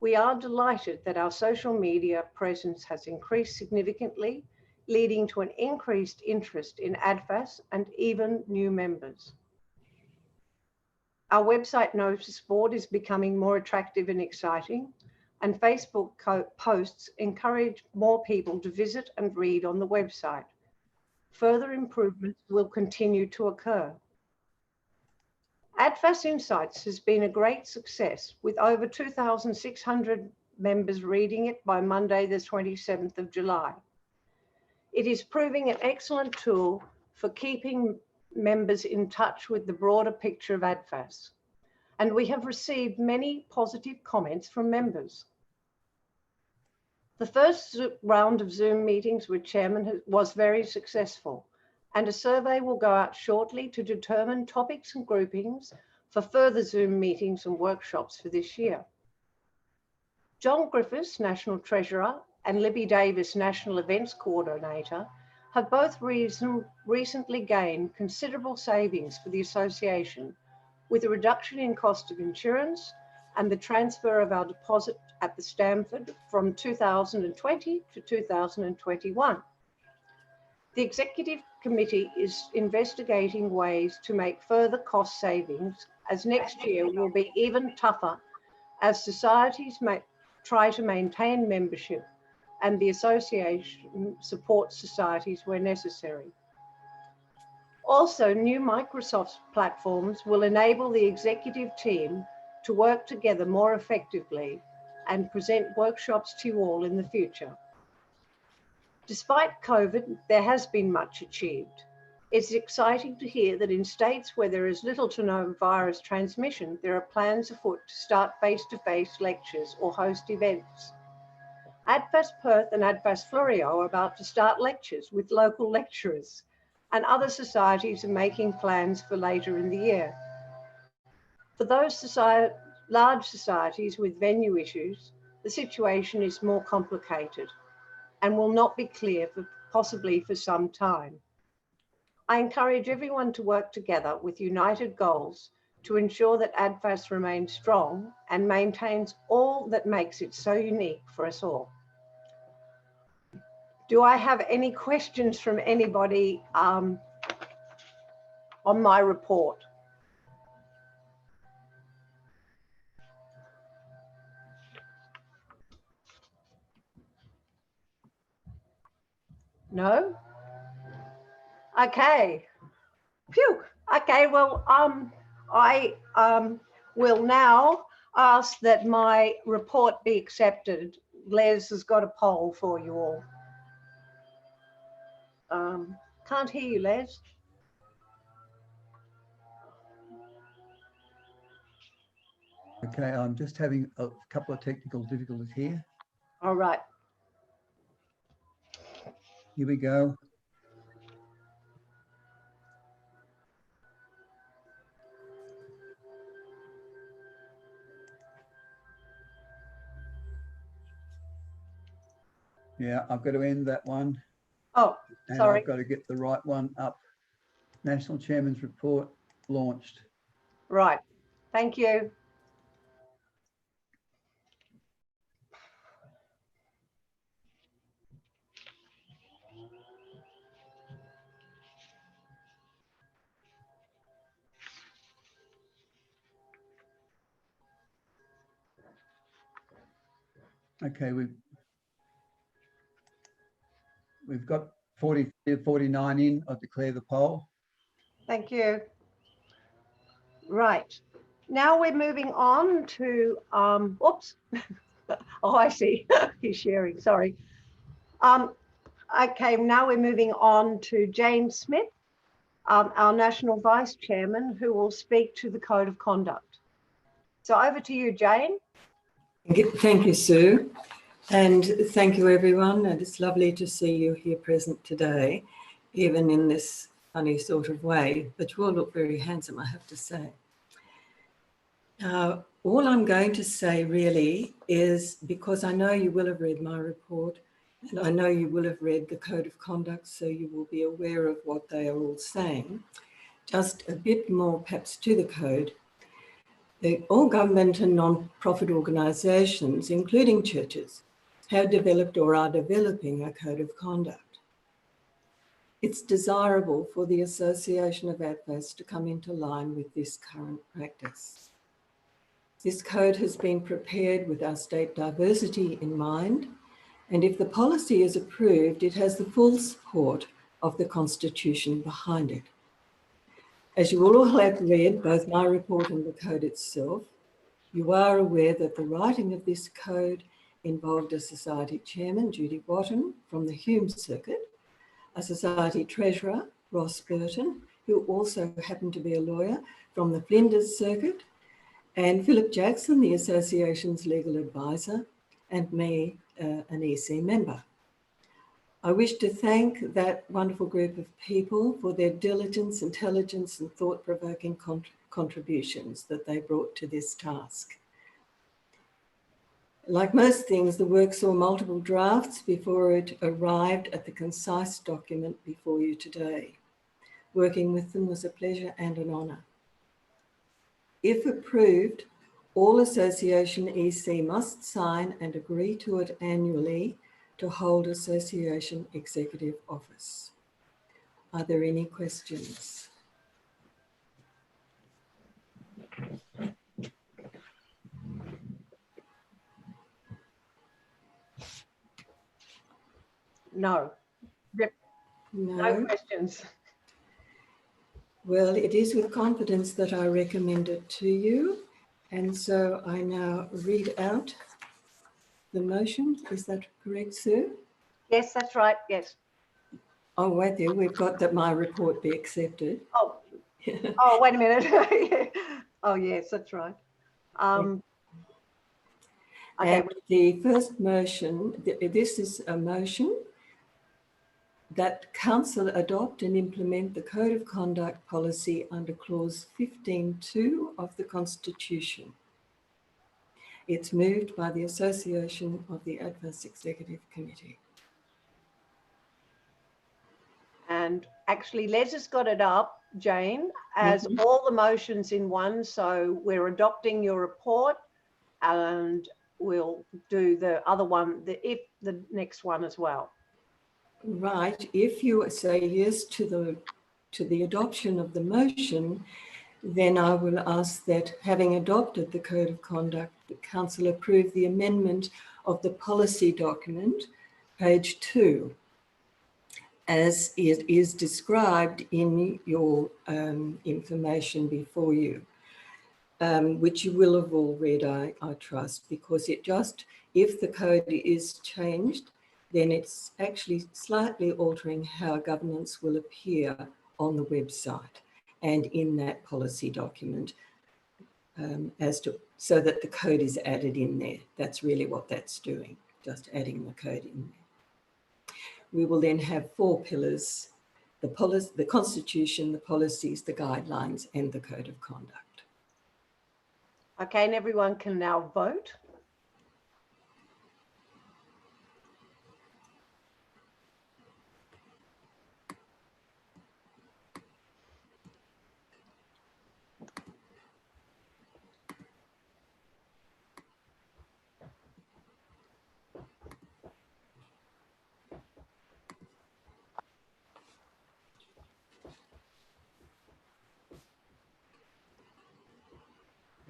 We are delighted that our social media presence has increased significantly, leading to an increased interest in ADFAS and even new members. Our website notice board is becoming more attractive and exciting, and Facebook posts encourage more people to visit and read on the website. Further improvements will continue to occur. ADFAS Insights has been a great success, with over 2,600 members reading it by Monday, the 27th of July. It is proving an excellent tool for keeping members in touch with the broader picture of ADFAS, and we have received many positive comments from members. The first round of Zoom meetings with Chairman was very successful, and a survey will go out shortly to determine topics and groupings for further Zoom meetings and workshops for this year. John Griffiths, National Treasurer, and Libby Davis, National Events Coordinator, have both recently gained considerable savings for the association, with a reduction in cost of insurance and the transfer of our deposit at the Stamford from 2020 to 2021. The Executive Committee is investigating ways to make further cost savings, as next year will be even tougher as societies try to maintain membership and the association supports societies where necessary. Also, new Microsoft platforms will enable the executive team to work together more effectively and present workshops to you all in the future. Despite COVID, there has been much achieved. It's exciting to hear that in states where there is little to no virus transmission, there are plans afoot to start face-to-face lectures or host events. ADFAS Perth and ADFAS Florio are about to start lectures with local lecturers, and other societies are making plans for later in the year. For those large societies with venue issues, the situation is more complicated and will not be clear possibly for some time. I encourage everyone to work together with united goals to ensure that ADFAS remains strong and maintains all that makes it so unique for us all. Do I have any questions from anybody on my report? No? Okay. Phew. Okay, well, I will now ask that my report be accepted. Les has got a poll for you all. Can't hear you, Les. Okay, I'm just having a couple of technical difficulties here. All right. Here we go. Yeah, I've got to end that one. Oh, and sorry. I've got to get the right one up. National Chairman's Report launched. Right. Thank you. Okay, we've got 49 in. I declare the poll. Thank you. Right. Now we're moving on to, oops. Oh, I see. He's sharing, sorry. Okay, now we're moving on to Jane Smith, our National Vice Chairman, who will speak to the Code of Conduct. So over to you, Jane. Thank you, Sue. And thank you, everyone. And it's lovely to see you here present today, even in this funny sort of way. But you all look very handsome, I have to say. All I'm going to say really is, because I know you will have read my report, and I know you will have read the Code of Conduct, so you will be aware of what they are all saying. Just a bit more perhaps to the code. All government and non-profit organisations, including churches, have developed or are developing a code of conduct. It's desirable for the Association of ADFAS to come into line with this current practice. This code has been prepared with our state diversity in mind, and if the policy is approved, it has the full support of the Constitution behind it. As you all have read both my report and the code itself, you are aware that the writing of this code involved a society chairman, Judy Wotton, from the Hume Circuit, a society treasurer, Ross Burton, who also happened to be a lawyer, from the Flinders Circuit, and Philip Jackson, the association's legal advisor, and me, an EC member. I wish to thank that wonderful group of people for their diligence, intelligence, and thought-provoking contributions that they brought to this task. Like most things, the work saw multiple drafts before it arrived at the concise document before you today. Working with them was a pleasure and an honour. If approved, all association EC must sign and agree to it annually to hold association executive office. Are there any questions? No. Yep. No questions. Well, it is with confidence that I recommend it to you. And so I now read out the motion. Is that correct, Sue? Yes, that's right. Yes. Oh, wait there. We've got that my report be accepted. Oh, oh, wait a minute. Oh, yes, that's right. Okay. And the first motion, this is a motion that Council adopt and implement the Code of Conduct policy under clause 15.2 of the Constitution. It's moved by the Association of the ADFAS Executive Committee. And actually, Les has got it up, Jane, as all the motions in one. So we're adopting your report and we'll do the other one, the next one as well. Right. If you say yes to the adoption of the motion, then I will ask that, having adopted the Code of Conduct, the Council approve the amendment of the policy document, page 2, as it is described in your information before you, which you will have all read, I trust, because it just, if the code is changed, then it's actually slightly altering how governance will appear on the website and in that policy document, so that the code is added in there. That's really what that's doing, just adding the code in there. We will then have 4 pillars: the Constitution, the policies, the guidelines, and the Code of Conduct. Okay, and everyone can now vote.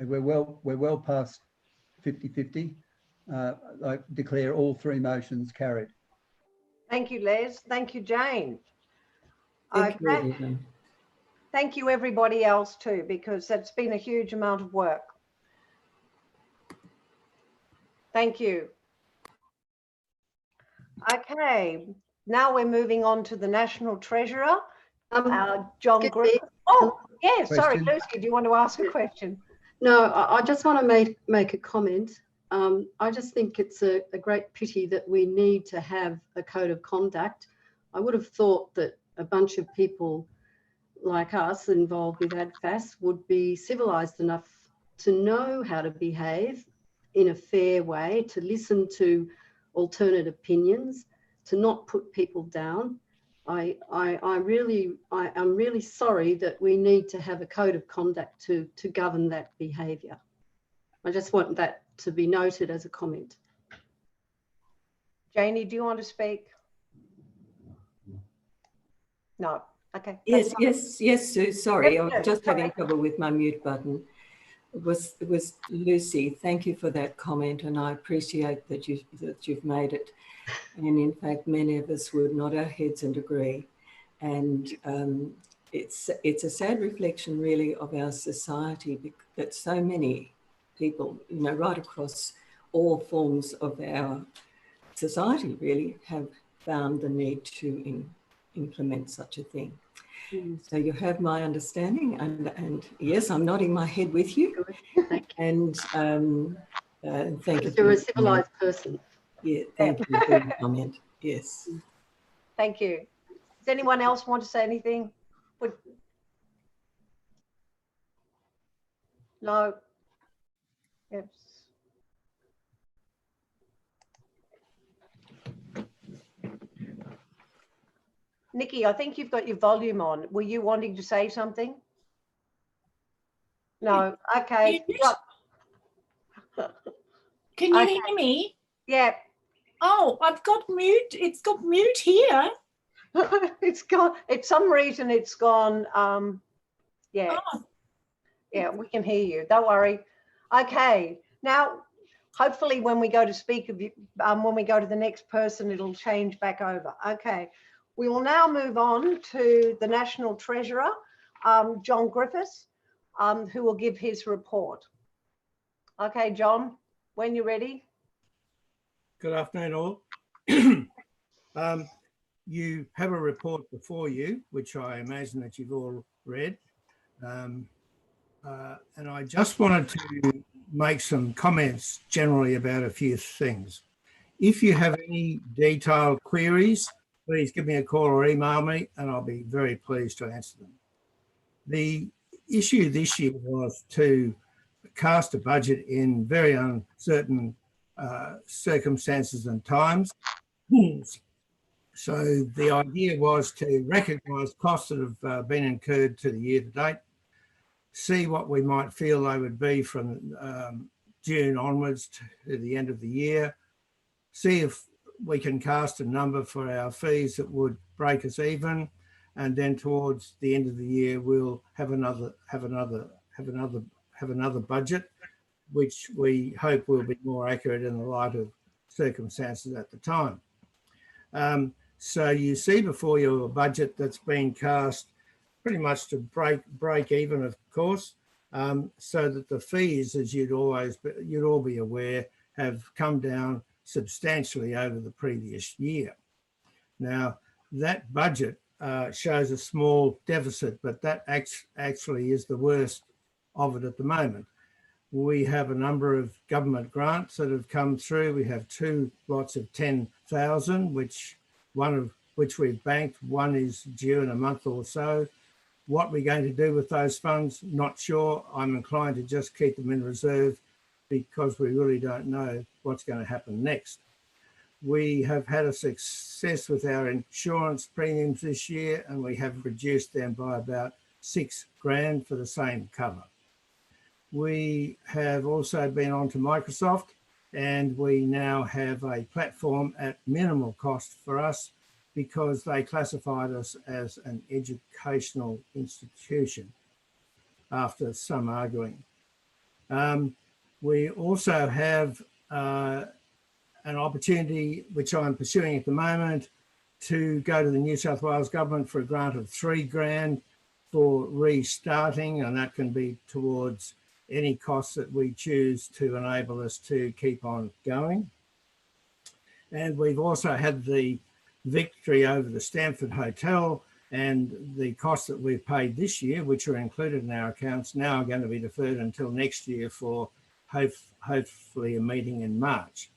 We're well past 50-50. I declare all 3 motions carried. Thank you, Les. Thank you, Jane. Thank you, everyone. Thank you, everybody else too, because that's been a huge amount of work. Thank you. Okay, now we're moving on to the National Treasurer, John Griffith. Oh, yeah, sorry, Lucy, do you want to ask a question? No, I just want to make a comment. I just think it's a great pity that we need to have a code of conduct. I would have thought that a bunch of people like us involved with ADFAS would be civilised enough to know how to behave in a fair way, to listen to alternate opinions, to not put people down. I'm really sorry that we need to have a code of conduct to govern that behaviour. I just want that to be noted as a comment. Janie, do you want to speak? No. Okay. Yes, yes, Sue. Sorry, I was Yes, just having sorry. trouble with my mute button. It was Lucy. Thank you for that comment, and I appreciate that you've made it. And in fact, many of us would nod our heads and agree. And it's a sad reflection, really, of our society, that so many people, you know, right across all forms of our society, really, have found the need to implement such a thing. So you have my understanding, and yes, I'm nodding my head with you. Good. Thank you. And thank you. Because you're a civilized person. Yeah, thank you for your comment. Yes. Thank you. Does anyone else want to say anything? No. Yes. Nikki, I think you've got your volume on. Were you wanting to say something? No. Okay. Can you Okay. hear me? Yeah. Oh, I've got mute. It's got mute here. It's gone. For some reason it's gone. Yeah. Oh. Yeah, we can hear you. Don't worry. Okay. Now, hopefully when we go to speak, when we go to the next person, it'll change back over. Okay. We will now move on to the National Treasurer, John Griffiths, who will give his report. Okay, John, when you're ready. Good afternoon, all. You have a report before you, which I imagine that you've all read. And I just wanted to make some comments generally about a few things. If you have any detailed queries, please give me a call or email me, and I'll be very pleased to answer them. The issue this year was to cast a budget in very uncertain circumstances and times. So the idea was to recognise costs that have been incurred to the year to date, see what we might feel they would be from June onwards to the end of the year, see if we can cast a number for our fees that would break us even, and then towards the end of the year we'll have another budget, which we hope will be more accurate in the light of circumstances at the time. So you see before you a budget that's been cast pretty much to break even, of course, so that the fees, as you'd all be aware, have come down substantially over the previous year. Now, that budget shows a small deficit, but that actually is the worst of it at the moment. We have a number of government grants that have come through. We have two lots of 10,000, one of which we've banked. One is due in a month or so. What we're going to do with those funds, not sure. I'm inclined to just keep them in reserve because we really don't know what's going to happen next. We have had a success with our insurance premiums this year, and we have reduced them by about $6,000 for the same cover. We have also been on to Microsoft, and we now have a platform at minimal cost for us because they classified us as an educational institution after some arguing. We also have an opportunity, which I'm pursuing at the moment, to go to the New South Wales government for a grant of $3,000 for restarting, and that can be towards any costs that we choose to enable us to keep on going. And we've also had the victory over the Stanford Hotel, and the costs that we've paid this year, which are included in our accounts, now are going to be deferred until next year for hopefully a meeting in March.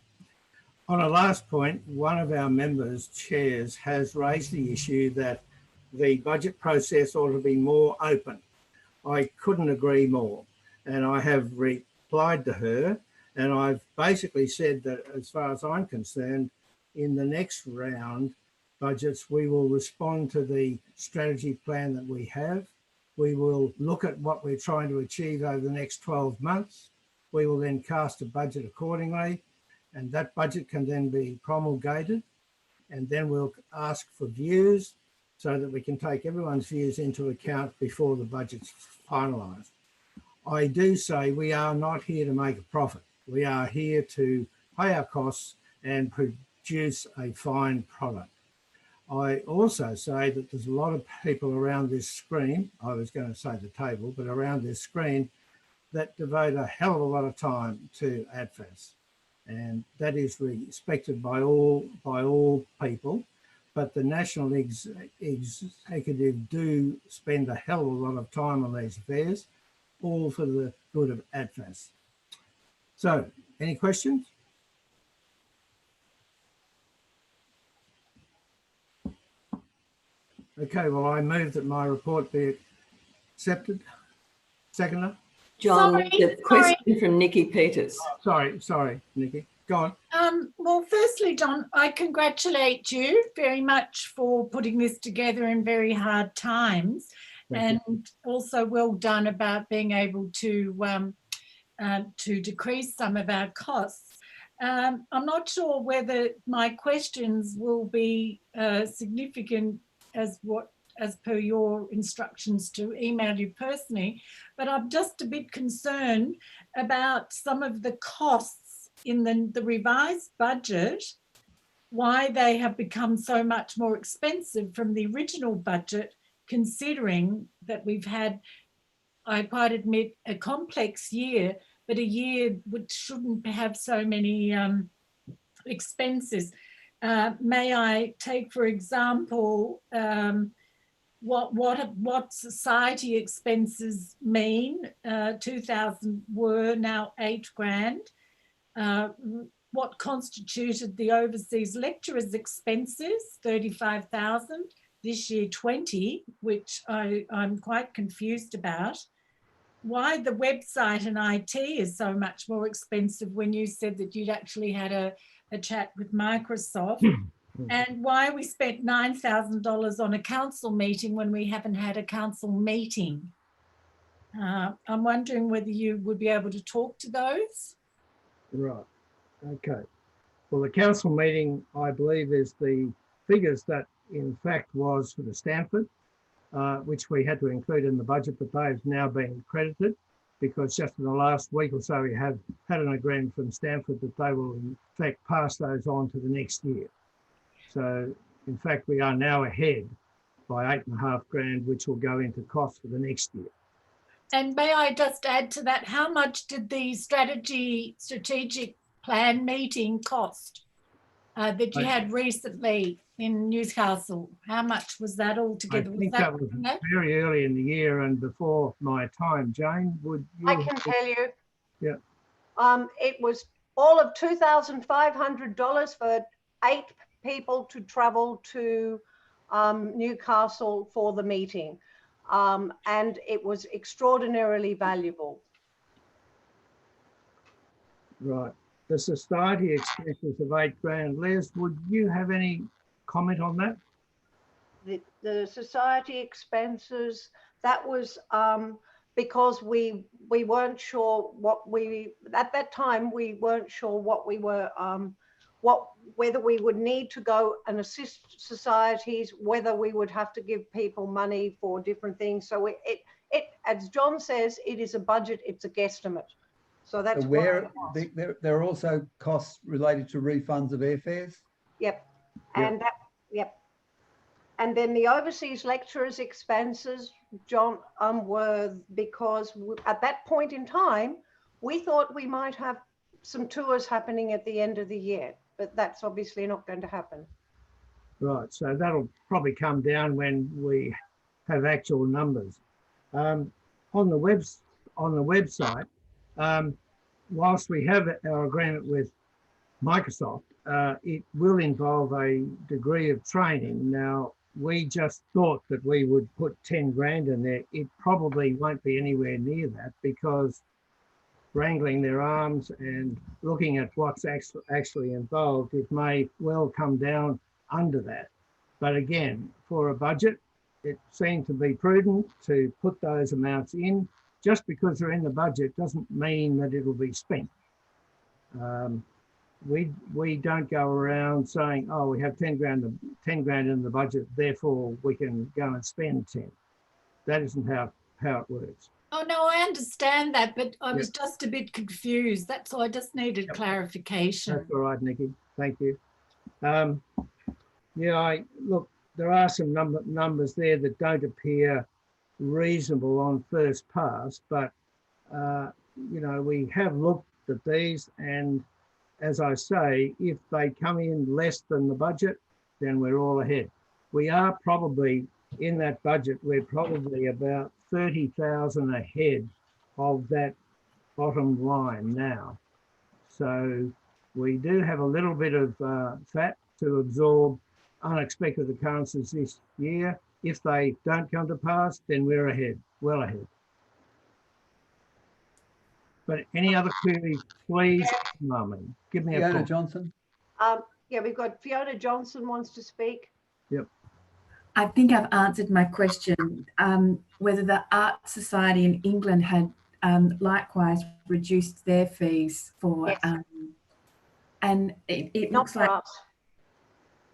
On a last point, one of our members, chairs, has raised the issue that the budget process ought to be more open. I couldn't agree more. And I have replied to her, and I've basically said that as far as I'm concerned, in the next round budgets, we will respond to the strategy plan that we have. We will look at what we're trying to achieve over the next 12 months. we will then cast a budget accordingly, and that budget can then be promulgated, and then we'll ask for views so that we can take everyone's views into account before the budget's finalised. I do say we are not here to make a profit. We are here to pay our costs and produce a fine product. I also say that there's a lot of people around this screen, I was going to say the table, but around this screen that devote a hell of a lot of time to ADFAS. And that is respected by all people. But the National Executive do spend a hell of a lot of time on these affairs, all for the good of ADFAS. So, any questions? Okay, well, I move that my report be accepted. Seconder? John, Sorry, the question from Nikki Peters. Sorry, Nikki. Go on. Well, firstly, John, I congratulate you very much for putting this together in very hard times. Thank And also well done about being able to decrease some of our costs. I'm not sure whether my questions will be significant as per your instructions to email you personally, but I'm just a bit concerned about some of the costs in the revised budget, why they have become so much more expensive from the original budget, considering that we've had, I quite admit, a complex year, but a year which shouldn't have so many expenses. May I take, for example, what society expenses mean? 2,000 were now $8,000. What constituted the overseas lecturers' expenses? 35,000. This year 20, which I'm quite confused about. Why the website and IT is so much more expensive when you said that you'd actually had a chat with Microsoft, and why we spent $9,000 on a council meeting when we haven't had a council meeting. I'm wondering whether you would be able to talk to those. Right. Okay. Well, the council meeting, I believe, is the figures that in fact was for the Stanford, which we had to include in the budget, but they've now been credited because just in the last week or so we have had an agreement from Stanford that they will in fact pass those on to the next year. So in fact we are now ahead by $8,500, which will go into costs for the next year. And may I just add to that, how much did the strategic plan meeting cost that you had recently in Newcastle? How much was that all together? I think that was very early in the year and before my time. Jane, would you? I can tell you. Yeah. It was all of $2,500 for 8 people to travel to Newcastle for the meeting. And it was extraordinarily valuable. Right. The society expenses of $8,000. Les, would you have any comment on that? The society expenses, that was because we weren't sure at that time we weren't sure what we were whether we would need to go and assist societies, whether we would have to give people money for different things. So it as John says, it is a budget, it's a guesstimate. So that's where there are also costs related to refunds of airfares. Yep. And yep. And then the overseas lecturers' expenses, John, were because at that point in time, we thought we might have some tours happening at the end of the year, but that's obviously not going to happen. Right, so that'll probably come down when we have actual numbers. On the website, whilst we have our agreement with Microsoft, it will involve a degree of training. Now, we just thought that we would put $10,000 in there. It probably won't be anywhere near that because wrangling their arms and looking at what's actually involved, it may well come down under that. But again, for a budget, it seemed to be prudent to put those amounts in just because they're in the budget doesn't mean that it'll be spent. We don't go around saying, oh, we have 10 grand in the budget, therefore we can go and spend 10. That isn't how it works. Oh, no, I understand that, but I Yep. was just a bit confused. That's all. I just needed Yep. clarification. That's all right, Nikki. Thank you. Yeah, look, there are some numbers there that don't appear reasonable on first pass, but you know, we have looked at these, and as I say, if they come in less than the budget, then we're all ahead. We are probably in that budget, we're probably about 30,000 ahead of that bottom line now. So we do have a little bit of fat to absorb unexpected occurrences this year. If they don't come to pass, then we're ahead, well ahead. But any other queries, please, Mummy, give me a Fiona call. Johnson. Yeah, we've got Fiona Johnson wants to speak. Yep. I think I've answered my question, whether the Art Society in England had likewise reduced their fees for, Yes. and it Not looks for like us.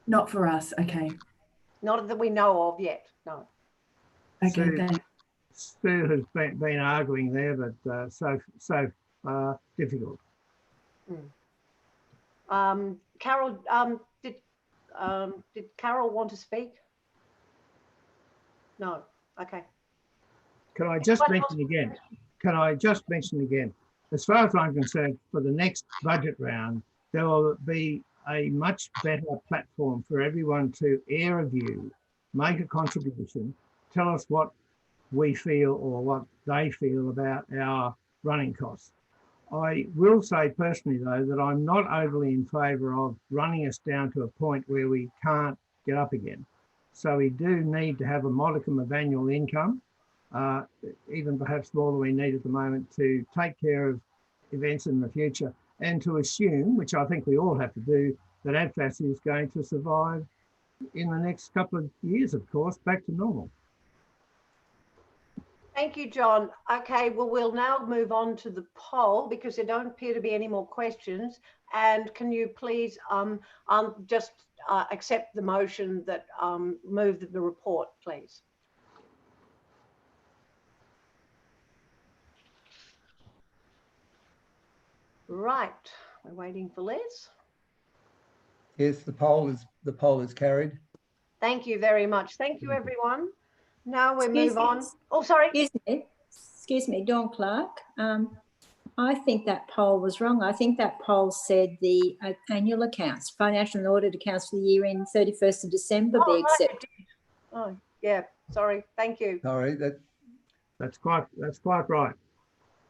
not for us. Okay. Not that we know of yet, no. Okay. Sue, Thanks. Sue has been arguing there, but so difficult. Carol, did Carol want to speak? No, okay. Can I just mention again? As far as I'm concerned, for the next budget round, there will be a much better platform for everyone to air a view, make a contribution, tell us what we feel or what they feel about our running costs. I will say personally, though, that I'm not overly in favour of running us down to a point where we can't get up again. So we do need to have a modicum of annual income, even perhaps more than we need at the moment, to take care of events in the future, and to assume, which I think we all have to do, that ADFAS is going to survive in the next couple of years, of course, back to normal. Thank you, John. Okay, well, we'll now move on to the poll because there don't appear to be any more questions. And can you please just accept the motion that move the report, please? Right, we're waiting for Les. Yes, the poll is carried. Thank you very much. Thank you, everyone. Now we Excuse move me. on. Oh, sorry. Excuse me, Dawn Clark. I think that poll was wrong. I think that poll said the annual accounts, financial and audit accounts for the year end 31st of December be right, accepted. Oh, yeah, sorry. Thank you. Sorry, That's quite right.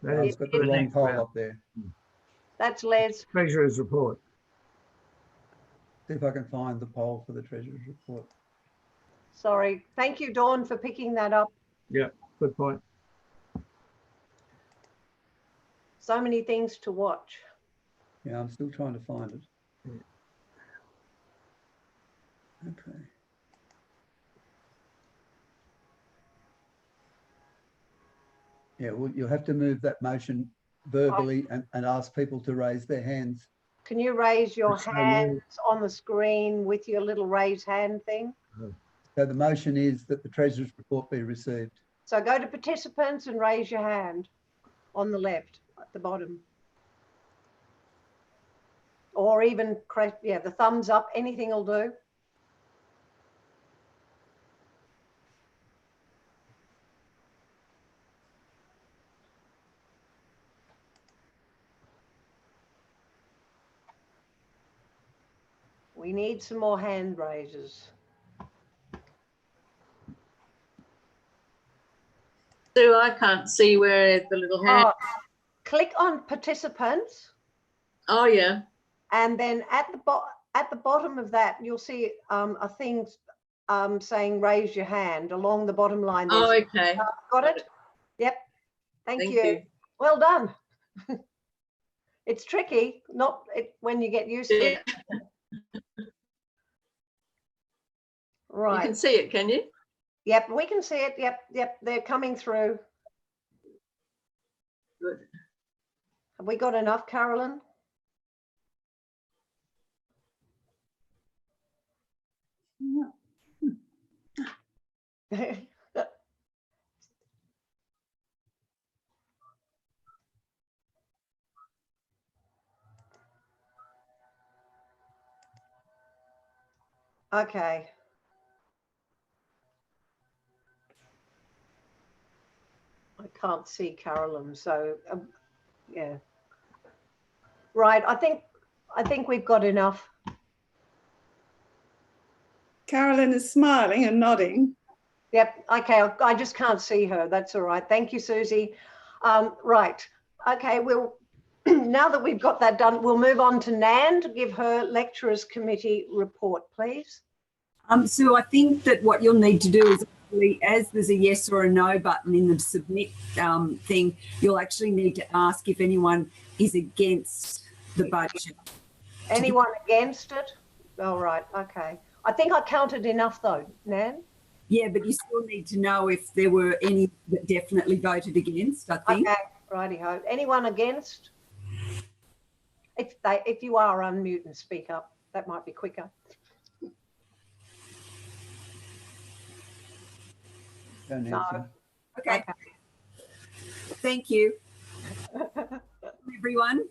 That is I've got the wrong poll up there. That's Les. Treasurer's report. See if I can find the poll for the Treasurer's report. Sorry. Thank you, Dawn, for picking that up. Yeah, good point. So many things to watch. Yeah, I'm still trying to find it. Okay. Yeah, well, you'll have to move that motion verbally and ask people to raise their hands. Can you raise your That's so hands on the screen with your little raise hand thing? So the motion is that the Treasurer's report be received. So go to participants and raise your hand on the left at the bottom. Or even, yeah, the thumbs up, anything will do. We need some more hand raises. Sue, I can't see where the little hand. Click on participants. Oh, yeah. And then at the bottom of that, you'll see a thing saying raise your hand along the bottom line. Oh, okay. Got it? Yep. Thank you. you. Well done. It's tricky, not when you get used to it. Right. You can see it, can you? Yep, we can see it. Yep, they're coming through. Good. Have we got enough, Carolyn? Okay. I can't see Carolyn, so yeah. Right, I think we've got enough. Carolyn is smiling and nodding. Yep, okay, I just can't see her. That's all right. Thank you, Susie. Right, okay, we'll, now that we've got that done, we'll move on to Nan to give her Lecturers Committee report, please. So I think that what you'll need to do is actually, as there's a yes or a no button in the submit thing, you'll actually need to ask if anyone is against the budget. Anyone against it? All right, okay. I think I counted enough though, Nan. Yeah, but you still need to know if there were any that definitely voted against, I think. Okay, righty-ho. Anyone against? If you are, unmute and speak up. That might be quicker. Don't No. answer. Okay. Thank you, everyone.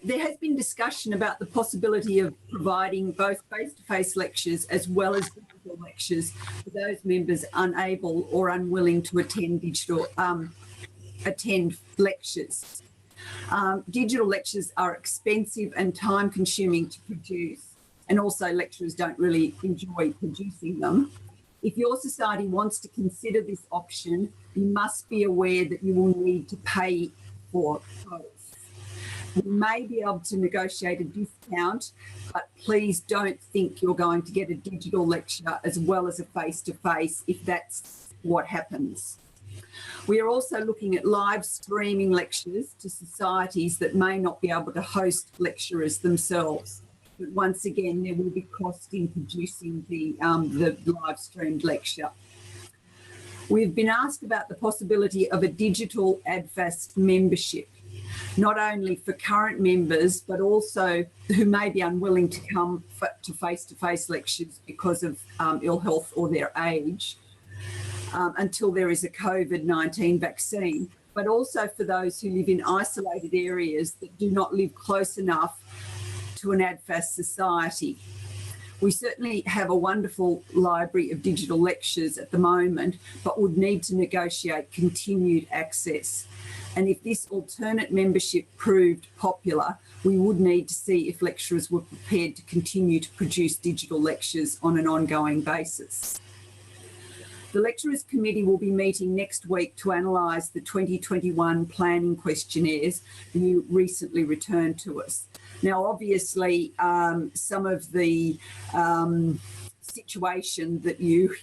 There has been discussion about the possibility of providing both face-to-face lectures as well as digital lectures for those members unable or unwilling to attend lectures. Digital lectures are expensive and time-consuming to produce, and also lecturers don't really enjoy producing them. If your society wants to consider this option, you must be aware that you will need to pay for both. We may be able to negotiate a discount, but please don't think you're going to get a digital lecture as well as a face-to-face if that's what happens. We are also looking at live streaming lectures to societies that may not be able to host lecturers themselves. But once again, there will be cost in producing the live streamed lecture. We've been asked about the possibility of a digital ADFAS membership, not only for current members, but also who may be unwilling to come to face-to-face lectures because of ill health or their age until there is a COVID-19 vaccine, but also for those who live in isolated areas that do not live close enough to an ADFAS society. We certainly have a wonderful library of digital lectures at the moment, but would need to negotiate continued access. And if this alternate membership proved popular, we would need to see if lecturers were prepared to continue to produce digital lectures on an ongoing basis. The Lecturers Committee will be meeting next week to analyse the 2021 planning questionnaires that you recently returned to us. Now, obviously, some of the situation that you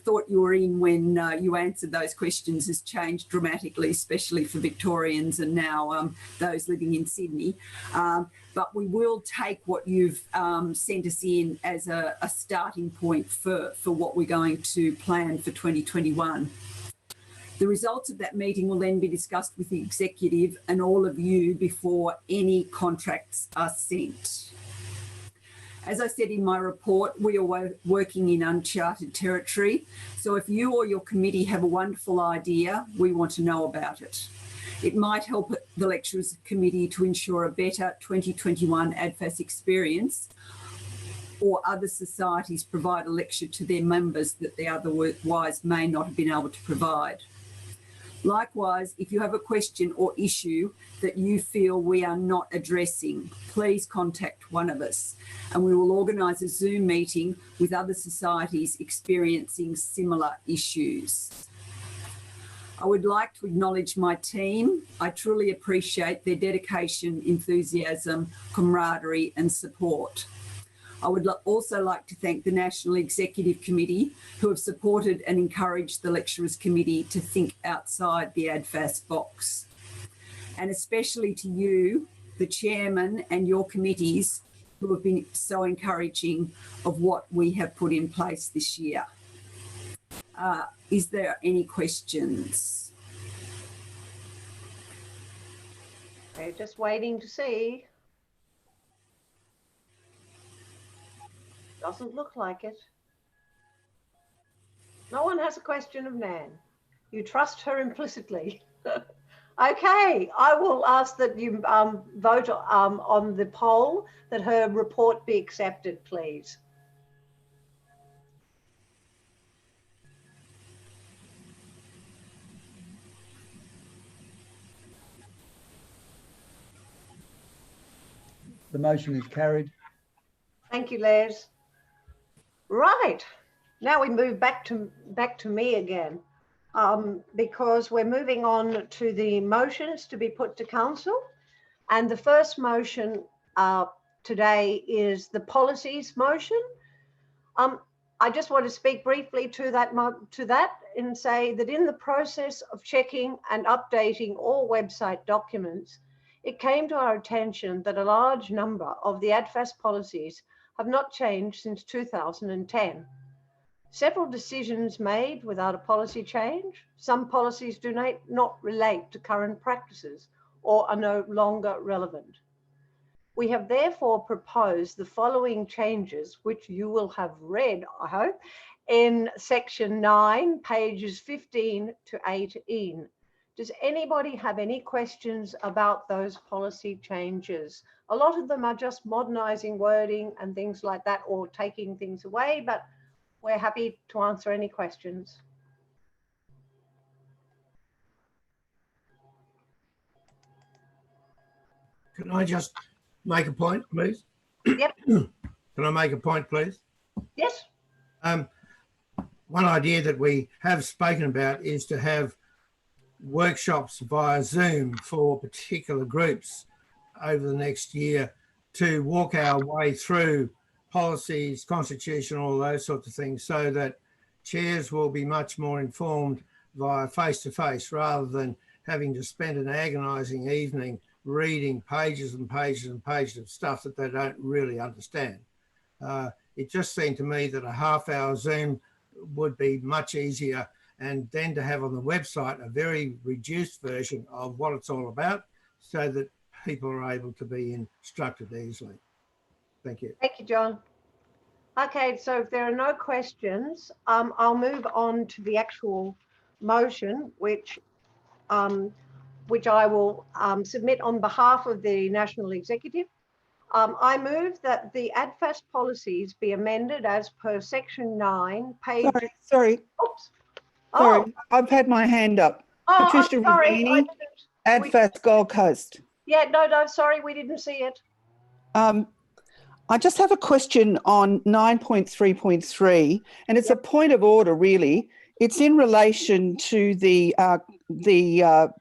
thought you were in when you answered those questions has changed dramatically, especially for Victorians and now those living in Sydney. But we will take what you've sent us in as a starting point for what we're going to plan for 2021. The results of that meeting will then be discussed with the executive and all of you before any contracts are sent. As I said in my report, we are working in uncharted territory. So if you or your committee have a wonderful idea, we want to know about it. It might help the Lecturers Committee to ensure a better 2021 ADFAS experience, or other societies provide a lecture to their members that they otherwise may not have been able to provide. Likewise, if you have a question or issue that you feel we are not addressing, please contact one of us and we will organise a Zoom meeting with other societies experiencing similar issues. I would like to acknowledge my team. I truly appreciate their dedication, enthusiasm, camaraderie and support. I would also like to thank the National Executive Committee who have supported and encouraged the Lecturers Committee to think outside the ADFAS box. And especially to you, the Chairman and your committees who have been so encouraging of what we have put in place this year. Is there any questions? We're just waiting to see. Doesn't look like it. No one has a question of Nan. You trust her implicitly. Okay, I will ask that you vote on the poll that her report be accepted, please. The motion is carried. Thank you, Les. Right, now we move back to me again, because we're moving on to the motions to be put to council. And the first motion today is the policies motion. I just want to speak briefly to that and say that in the process of checking and updating all website documents, it came to our attention that a large number of the ADFAS policies have not changed since 2010. Several decisions made without a policy change. Some policies do not relate to current practices or are no longer relevant. We have therefore proposed the following changes, which you will have read, I hope, in section 9, pages 15 to 18. Does anybody have any questions about those policy changes? A lot of them are just modernizing wording and things like that, or taking things away, but we're happy to answer any questions. Can I just make a point, please? Yep. Can I make a point, please? Yes. One idea that we have spoken about is to have workshops via Zoom for particular groups over the next year to walk our way through policies, constitution, all those sorts of things, so that chairs will be much more informed via face-to-face rather than having to spend an agonising evening reading pages and pages and pages of stuff that they don't really understand. It just seemed to me that a half-hour Zoom would be much easier, and then to have on the website a very reduced version of what it's all about so that people are able to be instructed easily. Thank you. Thank you, John. Okay, so if there are no questions, I'll move on to the actual motion, which I will submit on behalf of the National Executive. I move that the ADFAS policies be amended as per section 9, page... Sorry. Oops. Sorry, I've had my hand up. Oh, Patricia I'm sorry. Rizzini, ADFAS Gold Coast. Yeah, no, sorry, we didn't see it. I just have a question on 9.3.3, and it's a point of order, really. It's in relation to the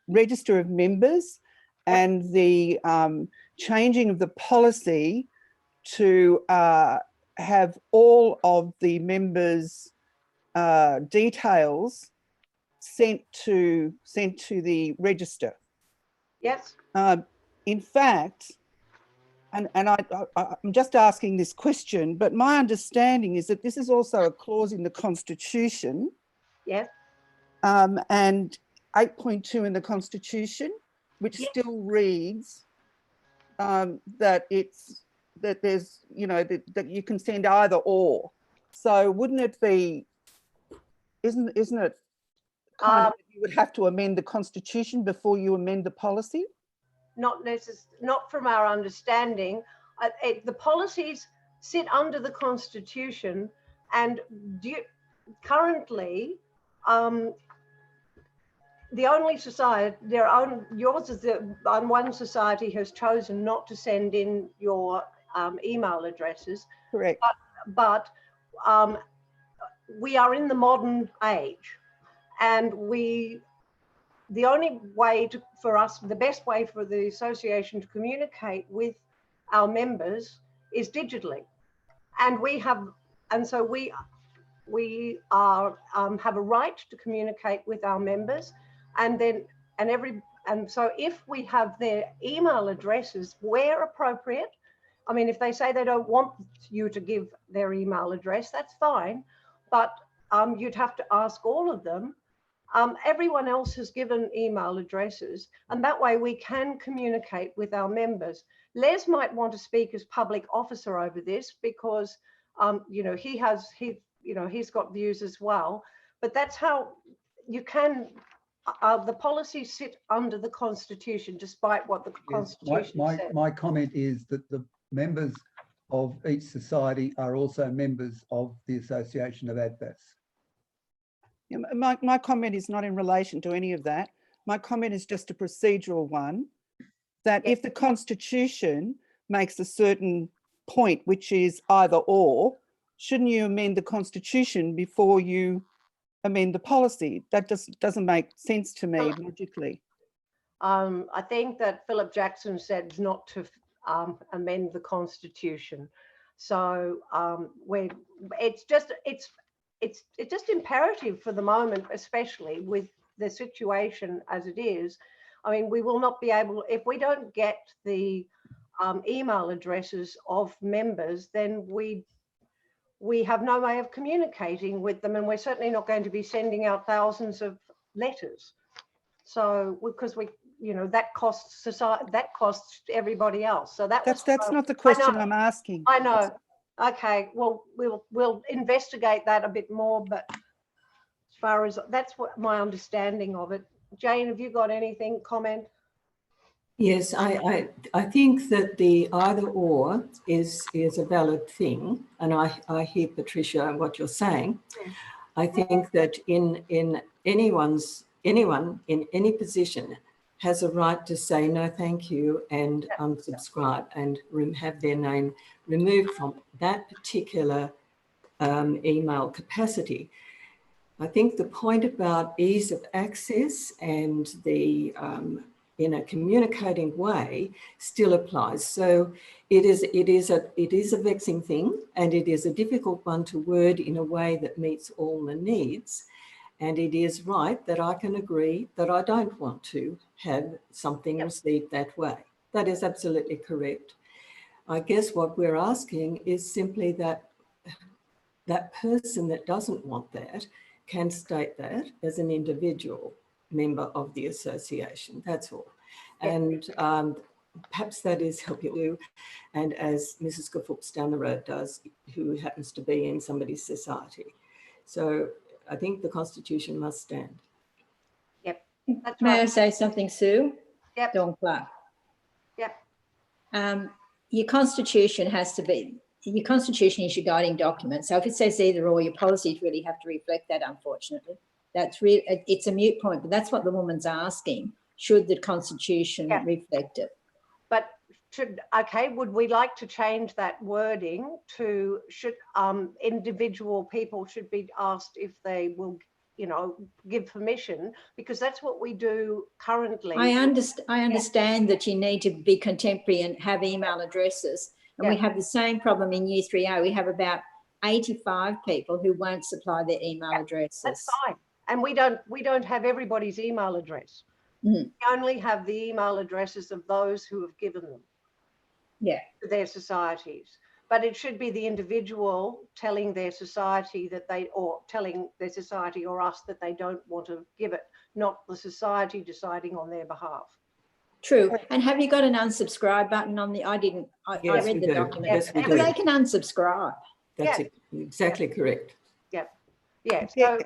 register of members and the changing of the policy to have all of the members' details sent to the register. Yes. In fact, and I'm just asking this question, but my understanding is that this is also a clause in the Constitution. Yes. And 8.2 in the Constitution, which still reads that there's, that you can send either or. So wouldn't it be, isn't it kind of, you would have to amend the Constitution before you amend the policy? Not from our understanding. The policies sit under the Constitution, and currently, the only society, yours is the one society has chosen not to send in your email addresses. Correct. But we are in the modern age, and the only way for us, the best way for the association to communicate with our members is digitally. And so we have a right to communicate with our members, and so if we have their email addresses where appropriate, I mean, if they say they don't want you to give their email address, that's fine, but you'd have to ask all of them Everyone else has given email addresses, and that way we can communicate with our members. Les might want to speak as public officer over this because, you know, he's got views as well. But that's how you can. The policies sit under the Constitution, despite what the Constitution says. My comment is that the members of each society are also members of the Association of ADFAS. Yeah, my comment is not in relation to any of that. My comment is just a procedural one, that if the Constitution makes a certain point, which is either or, shouldn't you amend the Constitution before you amend the policy? That just doesn't make sense to me logically. I think that Philip Jackson said not to amend the Constitution. So it's just imperative for the moment, especially with the situation as it is. I mean, we will not be able, if we don't get the email addresses of members, then we have no way of communicating with them, and we're certainly not going to be sending out thousands of letters. So because you know, that costs society, that costs everybody else. So that's not the question I'm asking. I know. Okay, well, we'll investigate that a bit more, but as far as that's what my understanding of it. Jane, have you got anything comment? Yes, I think that the either or is a valid thing, and I hear, Patricia, what you're saying. I think that anyone in any position has a right to say no thank you and unsubscribe and have their name removed from that particular email capacity. I think the point about ease of access and the in a communicating way still applies. So it is a vexing thing, and it is a difficult one to word in a way that meets all the needs. And it is right that I can agree that I don't want to have something received that way. That is absolutely correct. I guess what we're asking is simply that that person that doesn't want that can state that as an individual member of the association. That's all. And perhaps that is helping you. And as Mrs. Gaffups down the road does, who happens to be in somebody's society. So I think the Constitution must stand. Yep. That's May right. I say something, Sue? Yep. Dawn Clark. Yep. Your Constitution has to be, your Constitution is your guiding document. So if it says either or, your policies really have to reflect that, unfortunately. That's really, it's a moot point, but that's what the woman's asking. Should the Constitution reflect it? But would we like to change that wording to should individual people should be asked if they will, you know, give permission, because that's what we do currently. I understand that you need to be contemporary and have email addresses. And we have the same problem in Year 3A. We have about 85 people who won't supply their email addresses. That's fine. And we don't have everybody's email address. We only have the email addresses of those who have given them to their societies. But it should be the individual telling their society that telling their society or us that they don't want to give it, not the society deciding on their behalf. True. And have you got an unsubscribe button on the, Yes, I read the document. Yes, we and do. they can unsubscribe. That's exactly correct. Yeah. So,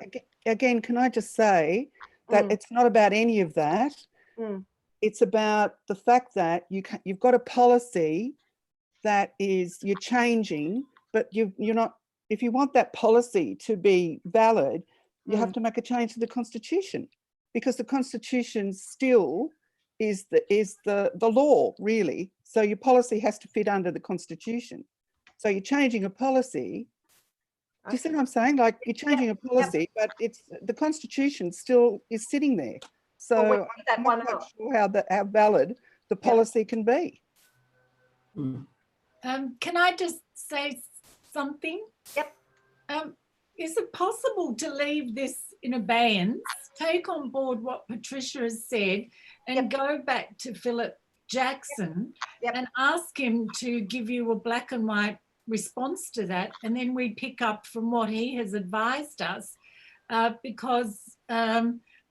again, can I just say that it's not about any of that. It's about the fact that you've got a policy that you're changing, but you're not. If you want that policy to be valid, you have to make a change to the Constitution, because the Constitution still is the law, really. So your policy has to fit under the Constitution. So you're changing a policy. Do you see what I'm saying? Like, you're changing a policy, but it's the Constitution still is sitting there. So I'm not quite sure how valid the policy can be. Can I just say something? Yep. Is it possible to leave this in abeyance, take on board what Patricia has said, and go back to Philip Jackson and ask him to give you a black and white response to that, and then we pick up from what he has advised us, because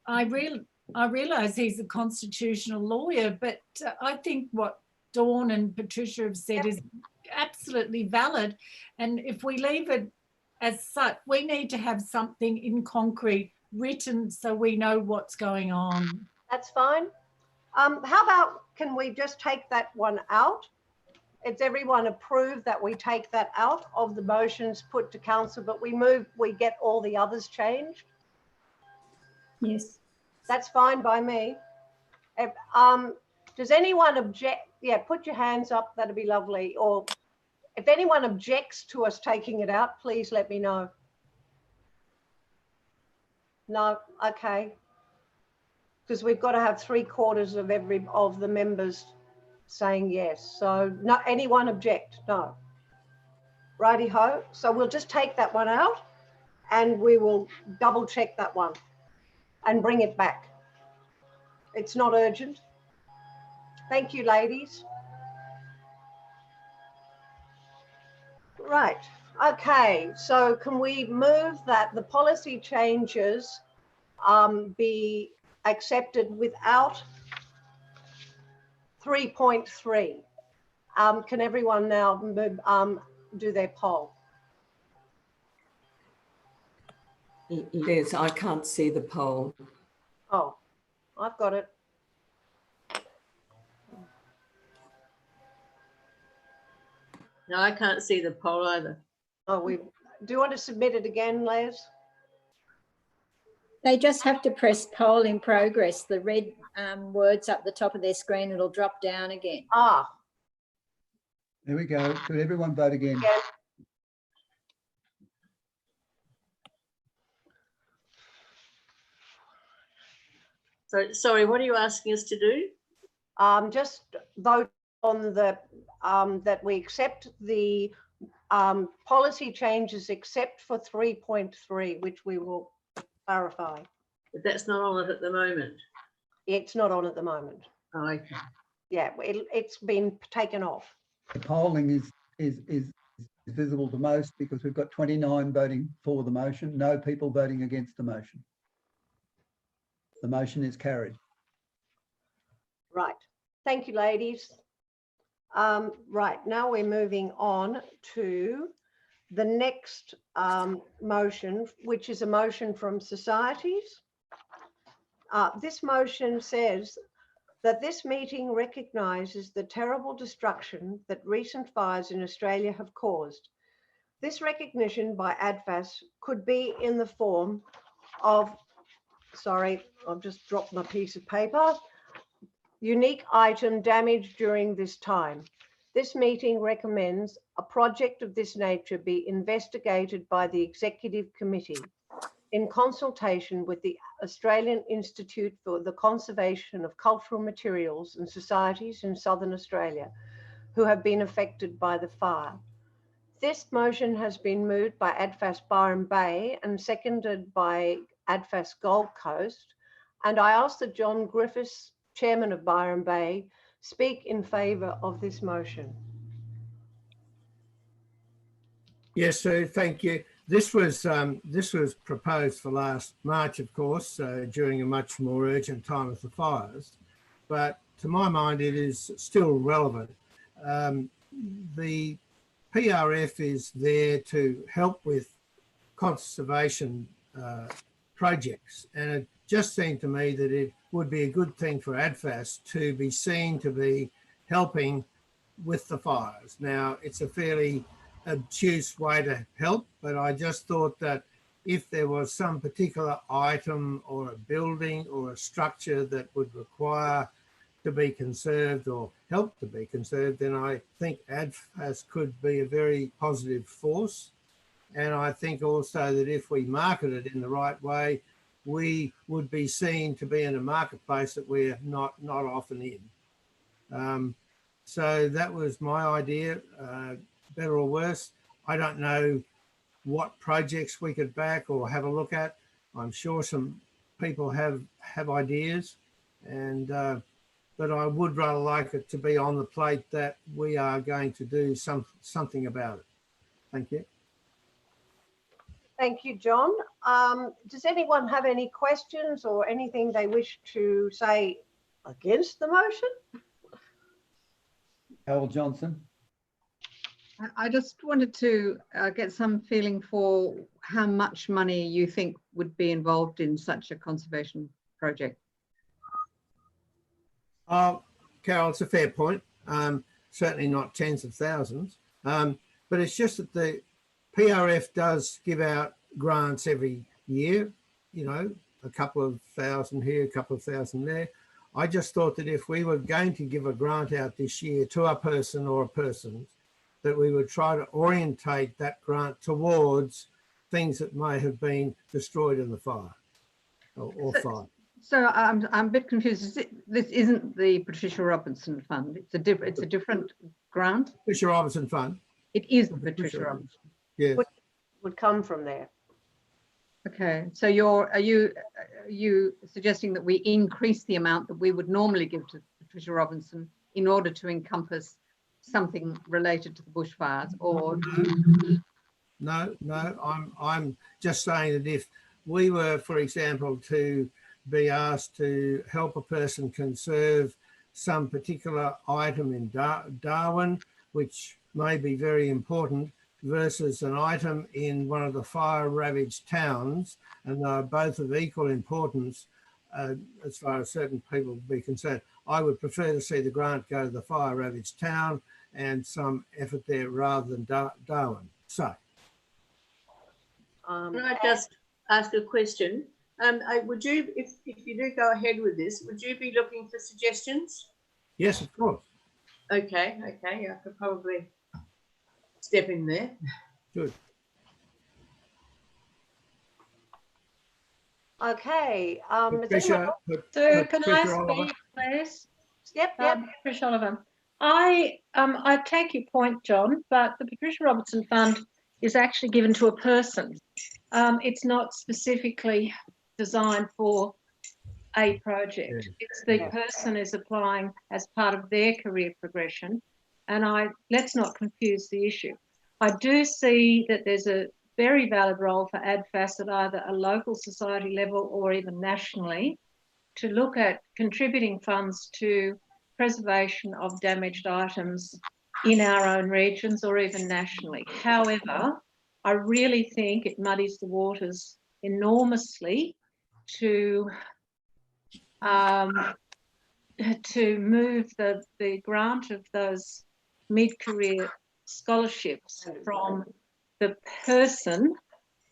I realise he's a constitutional lawyer, but I think what Dawn and Patricia have said is absolutely valid. And if we leave it as such, we need to have something in concrete written so we know what's going on. That's fine. How about, can we just take that one out? It's everyone approved that we take that out of the motions put to council, but we get all the others changed? Yes. That's fine by me. Does anyone object? Yeah, put your hands up, that'd be lovely. Or if anyone objects to us taking it out, please let me know. No, okay. Because we've got to have 3/4 of the members saying yes. So no, anyone object? No. Righty ho. So we'll just take that one out and we will double check that one and bring it back. It's not urgent. Thank you, ladies. Right. Okay. So can we move that the policy changes be accepted without 3.3? Can everyone now move, do their poll? Liz, I can't see the poll. Oh, I've got it. No, I can't see the poll either. Oh, do you want to submit it again, Les? They just have to press poll in progress. The red words up the top of their screen, it'll drop down again. Ah. There we go. Could everyone vote again? Yeah. So, sorry, what are you asking us to do? Just vote on the that we accept the policy changes except for 3.3, which we will clarify. But that's not on it at the moment. It's not on at the moment. Oh, okay. Yeah, it's been taken off. The polling is visible to most because we've got 29 voting for the motion, no people voting against the motion. The motion is carried. Right. Thank you, ladies. Right, now we're moving on to the next motion, which is a motion from societies. This motion says that this meeting recognises the terrible destruction that recent fires in Australia have caused. This recognition by ADFAS could be in the form of, sorry, I've just dropped my piece of paper, unique item damaged during this time. This meeting recommends a project of this nature be investigated by the Executive Committee in consultation with the Australian Institute for the Conservation of Cultural Materials and Societies in Southern Australia, who have been affected by the fire. This motion has been moved by ADFAS Byron Bay and seconded by ADFAS Gold Coast. And I ask that John Griffiths, Chairman of Byron Bay, speak in favour of this motion. Yes, Sue, thank you. This was proposed for last March, of course, during a much more urgent time of the fires. But to my mind, it is still relevant. The PRF is there to help with conservation projects, and it just seemed to me that it would be a good thing for ADFAS to be seen to be helping with the fires. Now, it's a fairly obtuse way to help, but I just thought that if there was some particular item or a building or a structure that would require to be conserved or help to be conserved, then I think ADFAS could be a very positive force. And I think also that if we market it in the right way, we would be seen to be in a marketplace that we're not often in. So that was my idea, better or worse. I don't know what projects we could back or have a look at. I'm sure some people have ideas, and but I would rather like it to be on the plate that we are going to do something about it. Thank you. Thank you, John. Does anyone have any questions or anything they wish to say against the motion? Harold Johnson. I just wanted to get some feeling for how much money you think would be involved in such a conservation project. Carol, it's a fair point. Certainly not tens of thousands, but it's just that the PRF does give out grants every year, you know, a couple of thousand here, a couple of thousand there. I just thought that if we were going to give a grant out this year to a person or a persons, that we would try to orientate that grant towards things that may have been destroyed in the fire or fire. So I'm a bit confused. This isn't the Patricia Robinson Fund. It's a different grant. Patricia Robinson Fund. It is the Patricia Robinson. Yes. Would come from there. Okay. So are you suggesting that we increase the amount that we would normally give to Patricia Robinson in order to encompass something related to the bushfires, or? No, I'm just saying that if we were, for example, to be asked to help a person conserve some particular item in Darwin, which may be very important, versus an item in one of the fire-ravaged towns, and they're both of equal importance as far as certain people would be concerned, I would prefer to see the grant go to the fire-ravaged town and some effort there rather than Darwin. So. Can I just ask a question? Would you, if you do go ahead with this, would you be looking for suggestions? Yes, of course. Okay, I could probably step in there. Good. Okay. Patricia, so can I speak, please? Yep. Patricia Oliver. I take your point, John, but the Patricia Robertson Fund is actually given to a person. It's not specifically designed for a project. It's the person is applying as part of their career progression, and let's not confuse the issue. I do see that there's a very valid role for ADFAS at either a local society level or even nationally to look at contributing funds to preservation of damaged items in our own regions or even nationally. However, I really think it muddies the waters enormously to move the grant of those mid-career scholarships from the person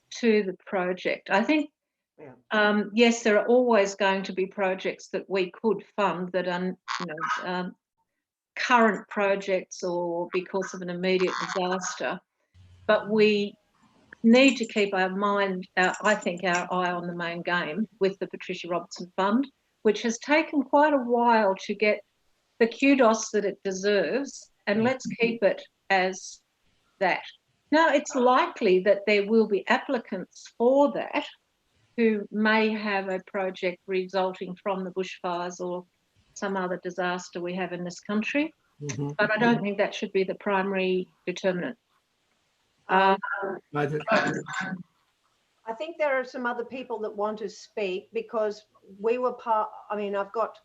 to the project. I think, yes, there are always going to be projects that we could fund that are current projects or because of an immediate disaster, but we need to keep our mind, I think, our eye on the main game with the Patricia Robertson Fund, which has taken quite a while to get the kudos that it deserves, and let's keep it as that. Now, it's likely that there will be applicants for that who may have a project resulting from the bushfires or some other disaster we have in this country, but I don't think that should be the primary determinant. I think there are some other people that want to speak because we were part, I mean, I've got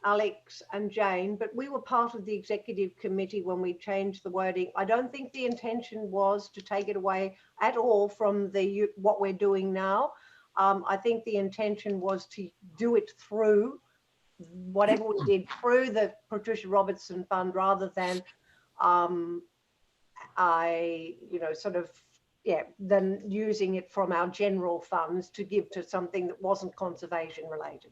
Alex and Jane, but we were part of the executive committee when we changed the wording. I don't think the intention was to take it away at all from what we're doing now. I think the intention was to do it through whatever we did through the Patricia Robertson Fund rather than than using it from our general funds to give to something that wasn't conservation related.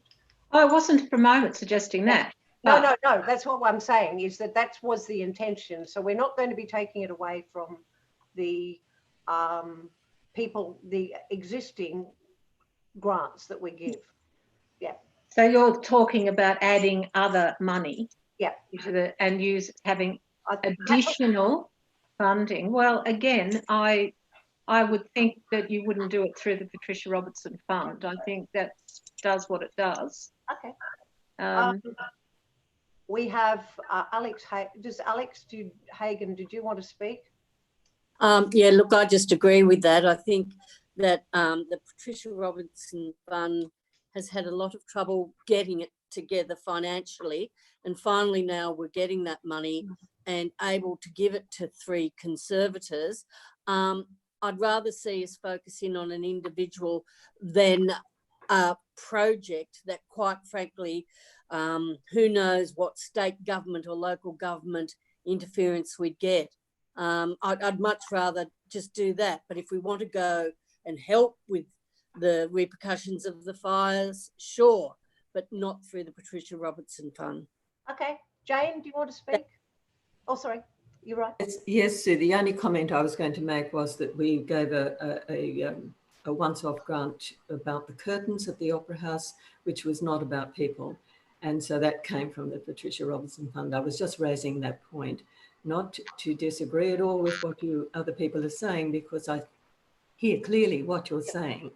I wasn't for a moment suggesting that. No. That's what I'm saying is that was the intention. So we're not going to be taking it away from the people, the existing grants that we give. Yeah. So you're talking about adding other money. Yeah. And having additional funding. Well, again, I would think that you wouldn't do it through the Patricia Robertson Fund. I think that does what it does. Okay. We have Alex. Hagan, did you want to speak? Yeah, look, I just agree with that. I think that the Patricia Robinson Fund has had a lot of trouble getting it together financially. And finally now we're getting that money and able to give it to 3 conservators. I'd rather see us focusing on an individual than a project that, quite frankly, who knows what state government or local government interference we'd get. I'd much rather just do that. But if we want to go and help with the repercussions of the fires, sure, but not through the Patricia Robertson Fund. Okay. Jane, do you want to speak? Oh, sorry. You're right. Yes, Sue. The only comment I was going to make was that we gave a once-off grant about the curtains at the Opera House, which was not about people. And so that came from the Patricia Robinson Fund. I was just raising that point, not to disagree at all with what you other people are saying, because I hear clearly what you're saying.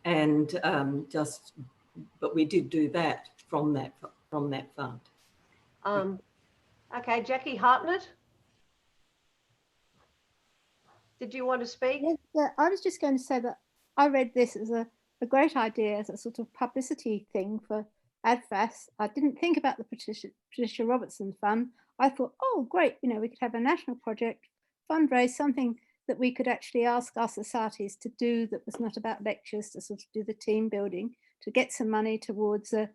And but we did do that from that fund. Okay, Jackie Hartnett. Did you want to speak? Yes, I was just going to say that I read this as a great idea, as a sort of publicity thing for ADFAS. I didn't think about the Patricia Robertson Fund. I thought, oh, great, you know, we could have a national project, fundraise something that we could actually ask our societies to do that was not about lectures, to sort of do the team building, to get some money towards a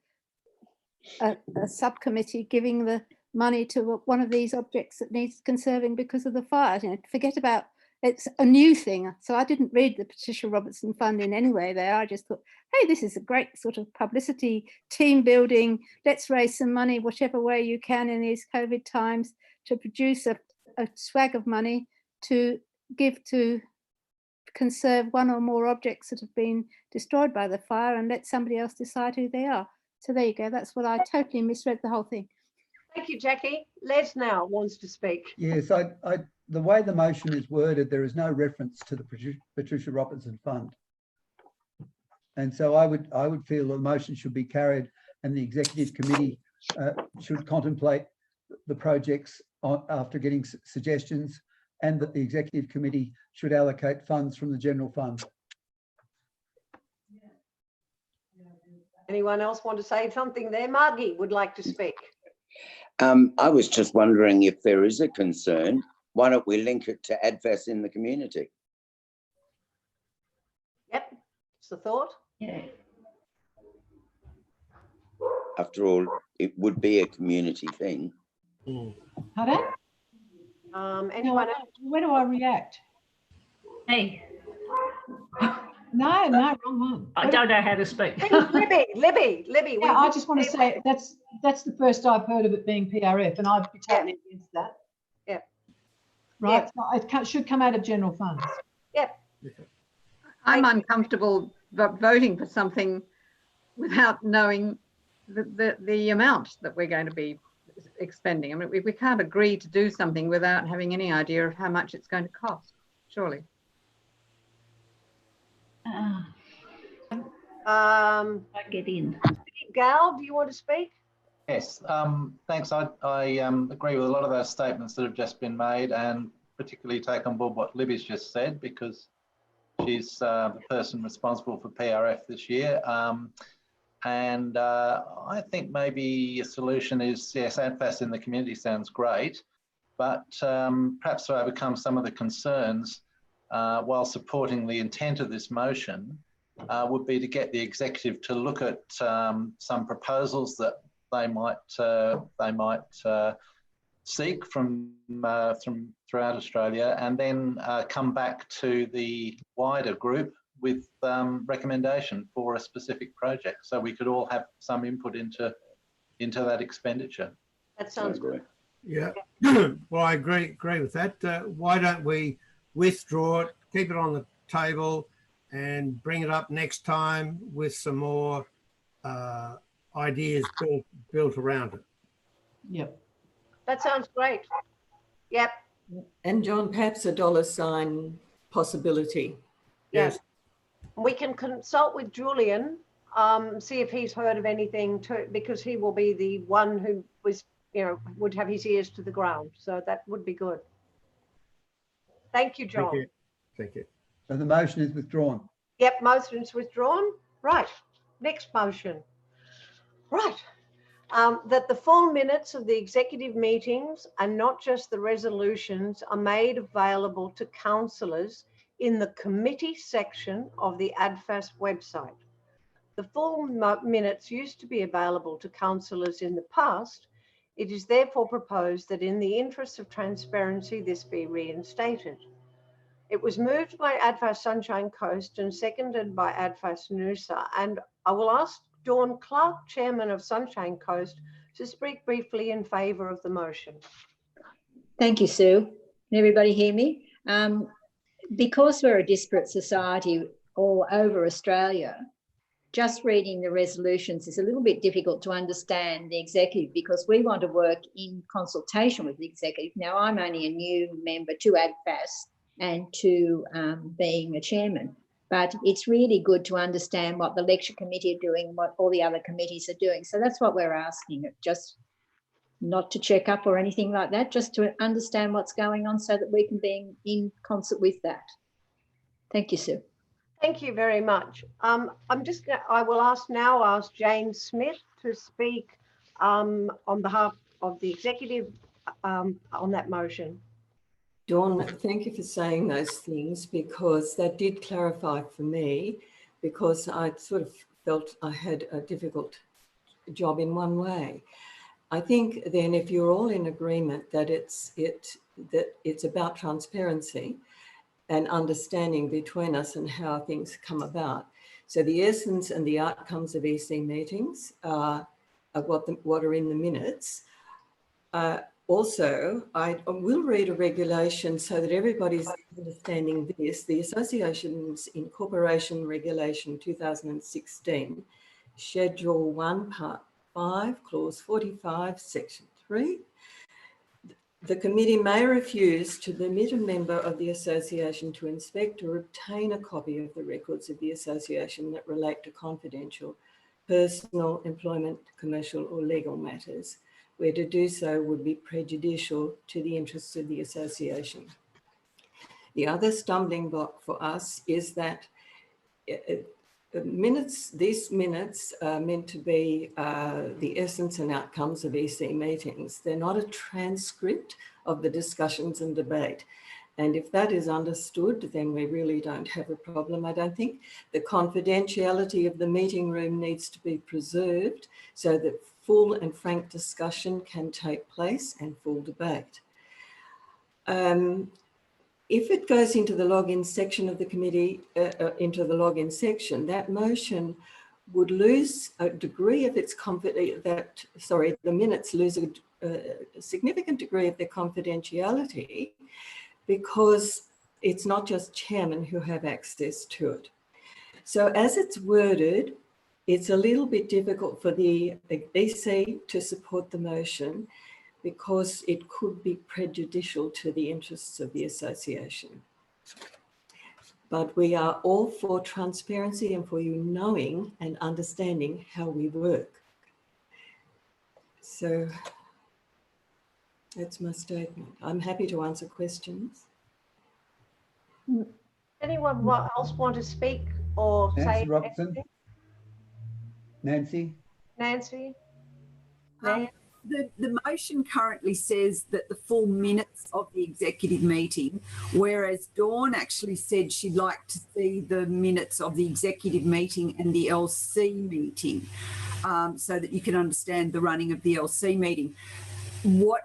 subcommittee giving the money to one of these objects that needs conserving because of the fires. You know, forget about, it's a new thing. So I didn't read the Patricia Robertson Fund in any way there. I just thought, hey, this is a great sort of publicity, team building. Let's raise some money, whichever way you can in these COVID times, to produce a swag of money to give to conserve one or more objects that have been destroyed by the fire, and let somebody else decide who they are. So there you go. That's what I totally misread the whole thing. Thank you, Jackie. Les now wants to speak. Yes, the way the motion is worded, there is no reference to the Patricia Robertson Fund. And so I would feel the motion should be carried, and the executive committee should contemplate the projects after getting suggestions, and that the executive committee should allocate funds from the general fund. Anyone else want to say something there? Margie would like to speak. I was just wondering, if there is a concern, why don't we link it to ADFAS in the community? Yep, it's the thought. Yeah. After all, it would be a community thing. Pardon? Anyone else? Where do I react? Hey, No, wrong one. I don't know how to speak. Libby. Yeah, I just want to say that's the first I've heard of it being PRF, and I'd be totally against that. Yeah. Right. So it should come out of general funds. Yep. I'm uncomfortable voting for something without knowing the amount that we're going to be expending. I mean, we can't agree to do something without having any idea of how much it's going to cost, surely. I get in. Gal, do you want to speak? Yes, thanks. I agree with a lot of those statements that have just been made, and particularly take on board what Libby's just said, because she's the person responsible for PRF this year. And I think maybe a solution is, yes, ADFAS in the community sounds great, but perhaps to overcome some of the concerns while supporting the intent of this motion would be to get the executive to look at some proposals that they might seek from throughout Australia, and then come back to the wider group with recommendation for a specific project, so we could all have some input into that expenditure. That sounds good. Yeah, well, I agree with that. Why don't we withdraw it, keep it on the table, and bring it up next time with some more ideas built around it? Yep. That sounds great. Yep. And John, perhaps a $sign possibility. Yes. We can consult with Julian, see if he's heard of anything too, because he will be the one who was, would have his ears to the ground. So that would be good. Thank you, John. Thank you. So the motion is withdrawn. Yep, motion's withdrawn. Right, next motion. Right, that the full minutes of the executive meetings and not just the resolutions are made available to councillors in the committee section of the ADFAS website. The full minutes used to be available to councillors in the past. It is therefore proposed that in the interest of transparency, this be reinstated. It was moved by ADFAS Sunshine Coast and seconded by ADFAS Noosa. And I will ask Dawn Clark, Chairman of Sunshine Coast, to speak briefly in favour of the motion. Thank you, Sue. Can everybody hear me? Because we're a disparate society all over Australia, just reading the resolutions is a little bit difficult to understand the executive because we want to work in consultation with the executive. Now, I'm only a new member to ADFAS and to being a chairman, but it's really good to understand what the lecture committee are doing, what all the other committees are doing. So that's what we're asking, just not to check up or anything like that, just to understand what's going on so that we can be in concert with that. Thank you, Sue. Thank you very much. I will ask Jane Smith to speak on behalf of the executive on that motion. Dawn, thank you for saying those things because that did clarify for me, because I sort of felt I had a difficult job in one way. I think then if you're all in agreement that it's about transparency and understanding between us and how things come about. So the essence and the outcomes of EC meetings are what are in the minutes. Also, I will read a regulation so that everybody's understanding this. The Association's Incorporation Regulation 2016, Schedule 1, Part 5, Clause 45, Section 3. The committee may refuse to permit a member of the association to inspect or obtain a copy of the records of the association that relate to confidential, personal, employment, commercial or legal matters, where to do so would be prejudicial to the interests of the association. The other stumbling block for us is that these minutes are meant to be the essence and outcomes of EC meetings. They're not a transcript of the discussions and debate. And if that is understood, then we really don't have a problem. I don't think the confidentiality of the meeting room needs to be preserved so that full and frank discussion can take place and full debate. If it goes into the login section of the committee, that motion would lose a degree of its the minutes lose a significant degree of their confidentiality because it's not just chairmen who have access to it. So as it's worded, it's a little bit difficult for the EC to support the motion because it could be prejudicial to the interests of the association. But we are all for transparency and for you knowing and understanding how we work. So that's my statement. I'm happy to answer questions. Anyone else want to speak or Nancy say Robertson. anything? Nancy? Nancy? The motion currently says that the full minutes of the executive meeting, whereas Dawn actually said she'd like to see the minutes of the executive meeting and the LC meeting so that you can understand the running of the LC meeting. No,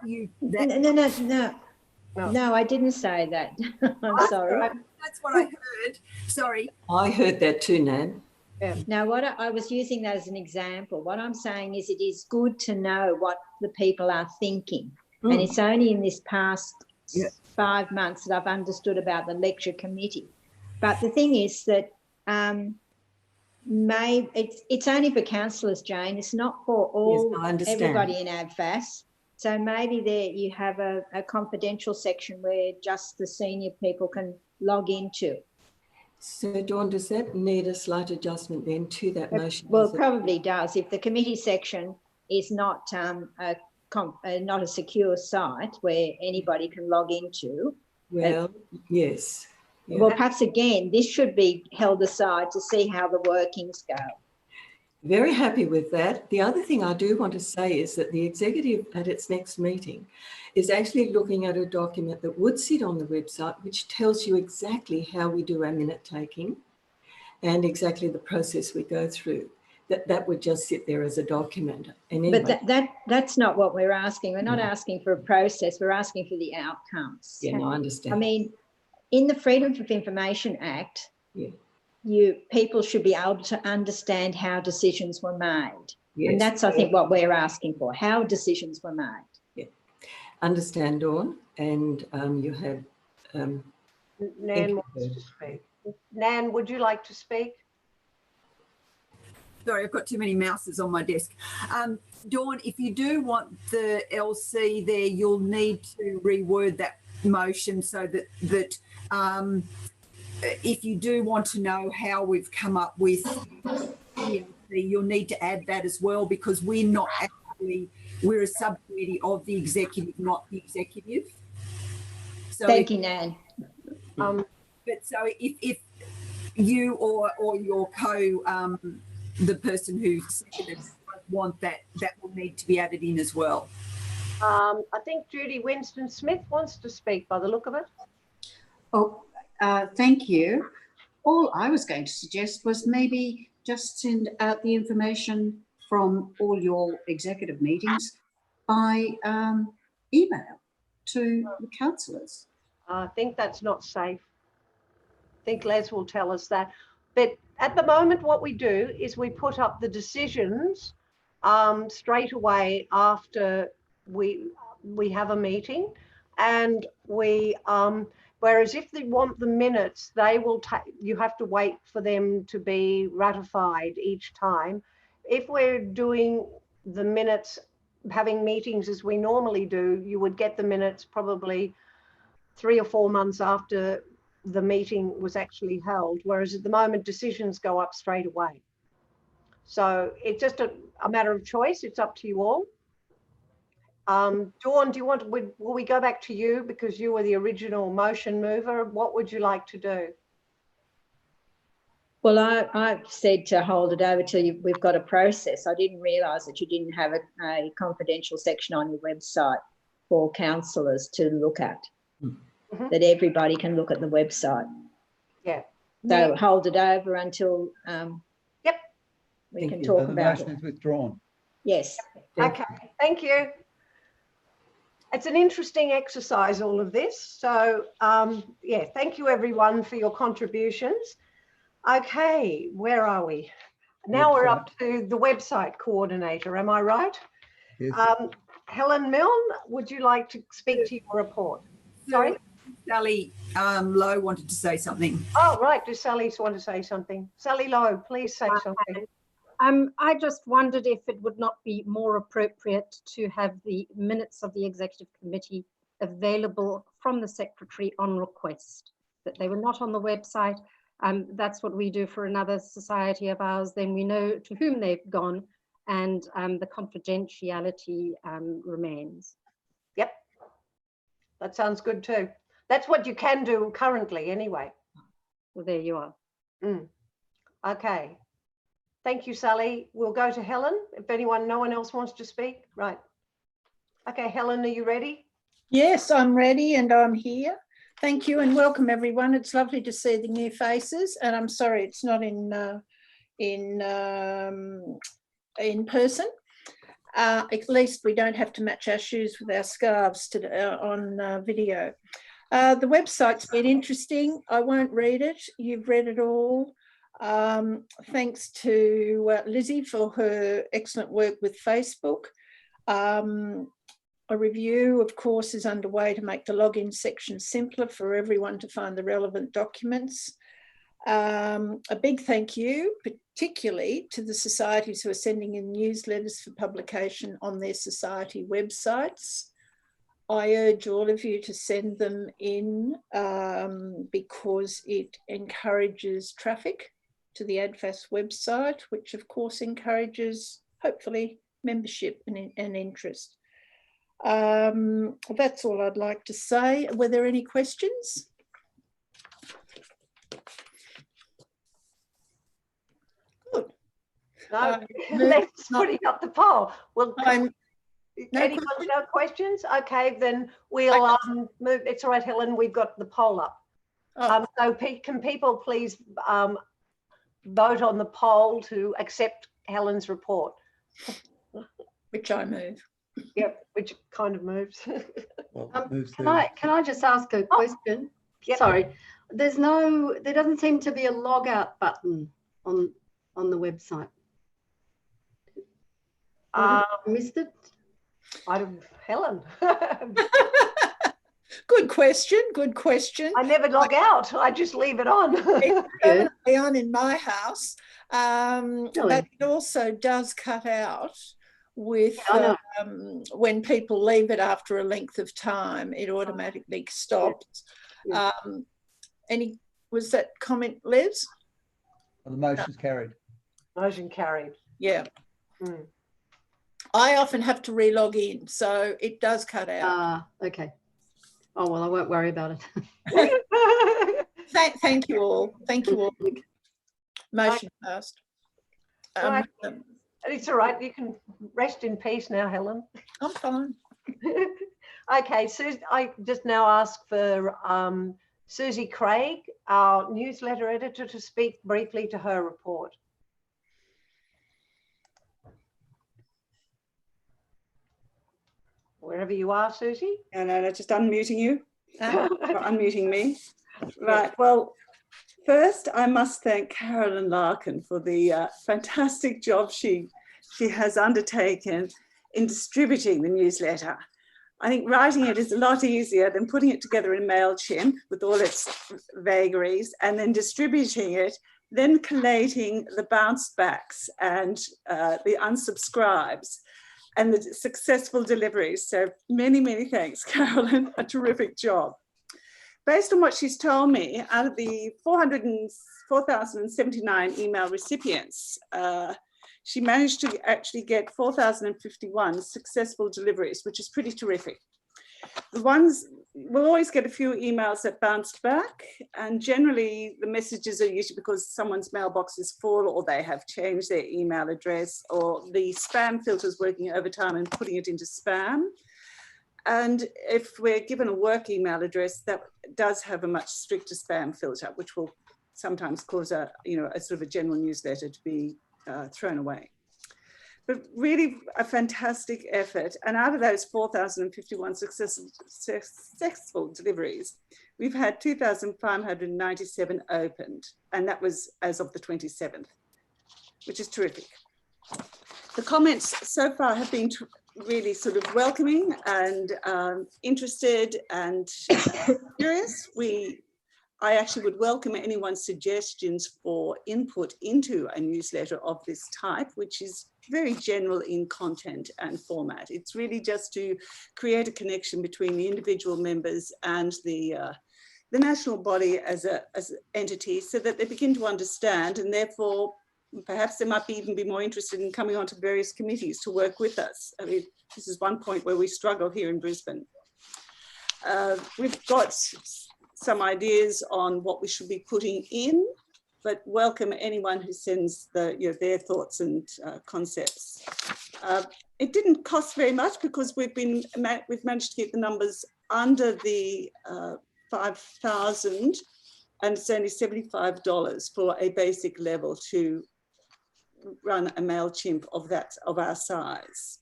I didn't say that. I'm sorry. That's what I heard. Sorry. I heard that too, Nan. Yeah. Now, I was using that as an example. What I'm saying is it is good to know what the people are thinking. And it's only in this past 5 months that I've understood about the lecture committee. But the thing is that it's only for councillors, Jane. It's not for all everybody in ADFAS. So maybe there you have a confidential section where just the senior people can log into. So, Dawn, does that need a slight adjustment then to that motion? Well, it probably does. If the committee section is not a secure site where anybody can log into. Well, yes. Well, perhaps again, this should be held aside to see how the workings go. Very happy with that. The other thing I do want to say is that the executive at its next meeting is actually looking at a document that would sit on the website, which tells you exactly how we do our minute taking and exactly the process we go through. That would just sit there as a document. And anyway, But that's not what we're asking. We're not asking for a process. We're asking for the outcomes. Yeah, no, I understand. I mean, in the Freedom of Information Act, yeah, people should be able to understand how decisions were made. Yes. And that's, I think, what we're asking for, how decisions were made. Yeah. Understand, Dawn, and you have... Nan wants to speak. Nan, would you like to speak? Sorry, I've got too many mouses on my desk. Dawn, if you do want the LC there, you'll need to reword that motion so that if you do want to know how we've come up with the LC, you'll need to add that as well, because we're not actually, we're a subcommittee of the executive, not the executive. So Thank you, Nan. But so if you or your the person who seconded want that, that will need to be added in as well. I think Judy Winston-Smith wants to speak by the look of it. Oh, thank you. All I was going to suggest was maybe just send out the information from all your executive meetings by email to the councillors. I think that's not safe. I think Les will tell us that. But at the moment, what we do is we put up the decisions straight away after we have a meeting, and we whereas if they want the minutes, they will you have to wait for them to be ratified each time. If we're doing the minutes, having meetings as we normally do, you would get the minutes probably 3 or 4 months after the meeting was actually held, whereas at the moment decisions go up straight away. So it's just a matter of choice. It's up to you all. Dawn, do you want, will we go back to you because you were the original motion mover? What would you like to do? Well, I've said to hold it over till we've got a process. I didn't realise that you didn't have a confidential section on your website for councillors to look at. That everybody can look at the website. Yeah. So hold it over until we can talk the about motion it. is withdrawn. Yes. Okay, thank you. It's an interesting exercise, all of this. So yeah, thank you everyone for your contributions. Okay, where are we? Now we're up to the website coordinator, am I right? Yes. Helen Milne, would you like to speak to your report? Sorry? Sally Lowe wanted to say something. Oh, right. Does Sally want to say something? Sally Lowe, please say something. I just wondered if it would not be more appropriate to have the minutes of the executive committee available from the secretary on request, that they were not on the website. That's what we do for another society of ours. Then we know to whom they've gone, and the confidentiality remains. Yep, that sounds good too. That's what you can do currently anyway. Well, there you are. Okay. Thank you, Sally. We'll go to Helen. If no one else wants to speak. Right. Okay, Helen, are you ready? Yes, I'm ready and I'm here. Thank you and welcome everyone. It's lovely to see the new faces, and I'm sorry it's not in person. At least we don't have to match our shoes with our scarves on video. The website's been interesting. I won't read it. You've read it all. Thanks to Lizzie for her excellent work with Facebook. A review, of course, is underway to make the login section simpler for everyone to find the relevant documents. A big thank you, particularly to the societies who are sending in newsletters for publication on their society websites. I urge all of you to send them in because it encourages traffic to the ADFAS website, which of course encourages, hopefully, membership and interest. That's all I'd like to say. Were there any questions? No, move let's not- put it up the poll. Well, No anyone, no questions? Okay, then we'll move. It's all right, Helen, we've got the poll up. So can people please vote on the poll to accept Helen's report? Which I move. Yep, which kind of moves. Can Can I just ask a question? Yep. Sorry, there doesn't seem to be a log out button on the website. Missed it? Helen. Good question. Good question. I never log out. I just leave it on. It's permanently on in my house, but it also does cut out with when people leave it after a length of time. It automatically stops. Was that comment, Les? Well, the motion's carried. Motion carried. Yeah. I often have to re-log in, so it does cut out. Okay. Oh, well, I won't worry about it. Thank you all. Thank you all. Motion passed. It's all right. You can rest in peace now, Helen. I'm fine. Okay, Susie, I just now ask for Susie Craig, our newsletter editor, to speak briefly to her report. Wherever you are, Susie. No, just unmuting you. Unmuting me. Right. Well, first, I must thank Carolyn Larkin for the fantastic job she has undertaken in distributing the newsletter. I think writing it is a lot easier than putting it together in MailChimp with all its vagaries and then distributing it, then collating the bounce backs and the unsubscribes and the successful deliveries. So many, many thanks, Carolyn, a terrific job. Based on what she's told me, out of the 4,079 email recipients, she managed to actually get 4,051 successful deliveries, which is pretty terrific. The ones, we'll always get a few emails that bounce back, and generally the messages are usually because someone's mailbox is full or they have changed their email address or the spam filter's working overtime and putting it into spam. And if we're given a work email address, that does have a much stricter spam filter, which will sometimes cause a sort of a general newsletter to be thrown away. But really a fantastic effort. And out of those 4,051 successful deliveries, we've had 2,597 opened. And that was as of the 27th, which is terrific. The comments so far have been really sort of welcoming and interested and curious. I actually would welcome anyone's suggestions for input into a newsletter of this type, which is very general in content and format. It's really just to create a connection between the individual members and the national body as an entity so that they begin to understand, and therefore perhaps they might even be more interested in coming onto various committees to work with us. I mean, this is one point where we struggle here in Brisbane. We've got some ideas on what we should be putting in, but welcome anyone who sends their thoughts and concepts. It didn't cost very much because we've managed to keep the numbers under the 5,000, and it's only $75 for a basic level to run a MailChimp of our size.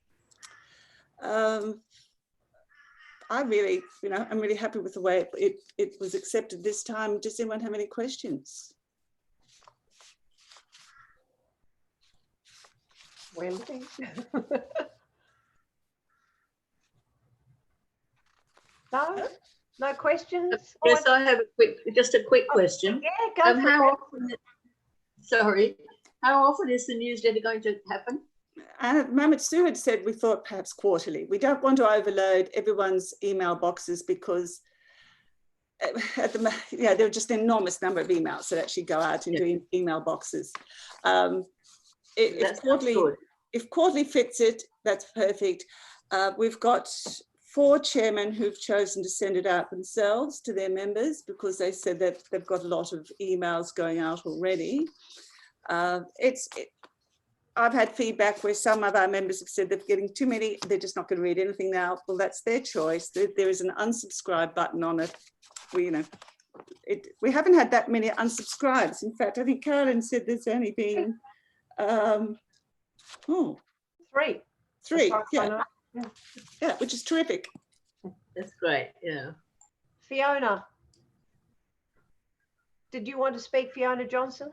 I'm really happy with the way it was accepted this time. Does anyone have any questions? Wendy? No questions? Yes, I have just a quick question. Yeah, go for it. How often is the newsletter going to happen? And at the moment, Sue had said we thought perhaps quarterly. We don't want to overload everyone's email boxes because there are just an enormous number of emails that actually go out into email boxes. If quarterly fits it, that's perfect. We've got 4 chairmen who've chosen to send it out themselves to their members because they said that they've got a lot of emails going out already. I've had feedback where some of our members have said they're getting too many, they're just not going to read anything now. Well, that's their choice. There is an unsubscribe button on it. We haven't had that many unsubscribes. In fact, I think Carolyn said there's only been three. Yeah, which is terrific. That's great. Yeah. Fiona, did you want to speak, Fiona Johnson?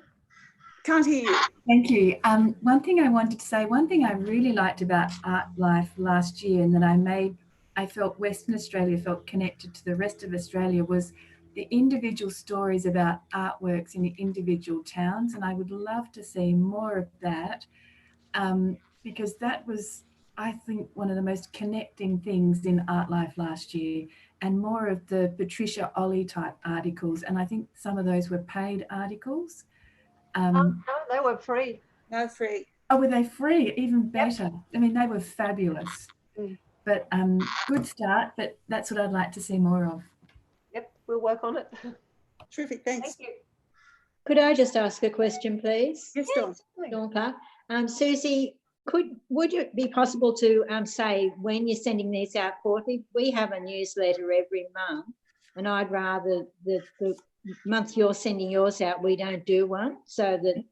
Can't hear you. Thank you. One thing I wanted to say, one thing I really liked about Art Life last year, and that I felt Western Australia felt connected to the rest of Australia, was the individual stories about artworks in the individual towns. And I would love to see more of that, because that was, I think, one of the most connecting things in Art Life last year, and more of the Patricia Ollie type articles. And I think some of those were paid articles. No, they were free. No, free. Oh, were they free? Even better. Yep. I mean, they were fabulous. But good start, but that's what I'd like to see more of. Yep, we'll work on it. Terrific, thanks. Thank you. Could I just ask a question, please? Yes, Dawn. Dawn Clark. Susie, would it be possible to say when you're sending these out quarterly? We have a newsletter every month, and I'd rather the month you're sending yours out, we don't do one, so that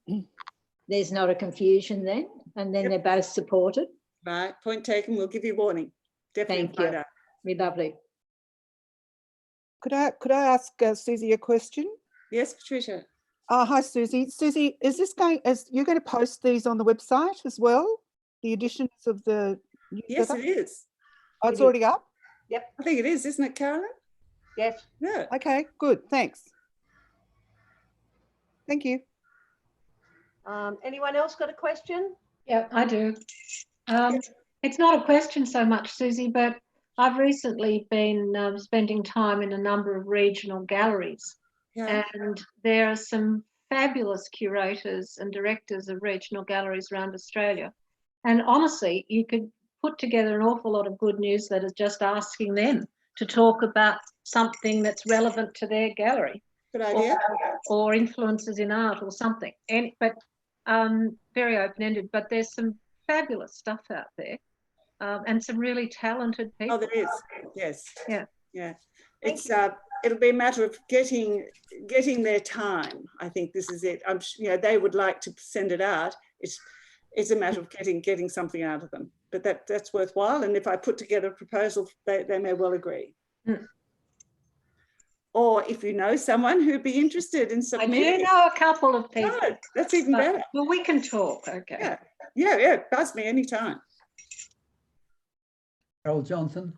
there's not a confusion then, and then they're both supported. Right, point taken. We'll give you warning. Definitely. Thank you. Be lovely. Could I ask Susie a question? Yes, Patricia. Hi, Susie. Susie, is you're going to post these on the website as well? The editions of the newsletter? Yes, it is. Oh, it's already up? Yep. I think it is, isn't it, Carolyn? Yes. Yeah. Okay, good. Thanks. Thank you. Anyone else got a question? Yeah, I do. It's not a question so much, Susie, but I've recently been spending time in a number of regional galleries, and there are some fabulous curators and directors of regional galleries around Australia. And honestly, you could put together an awful lot of good newsletters just asking them to talk about something that's relevant to their gallery. Good idea. Or influences in art or something. But very open-ended, but there's some fabulous stuff out there, and some really talented people. Oh, there is. Yes. Yeah. Yeah. It's it'll be a matter of getting their time. I think this is it. They would like to send it out. It's a matter of getting something out of them. But that's worthwhile. And if I put together a proposal, they may well agree. Or if you know someone who'd be interested in submitting. I do know a couple of people. Good. That's even better. Well, we can talk. Okay. Yeah. Buzz me anytime. Carol Johnson.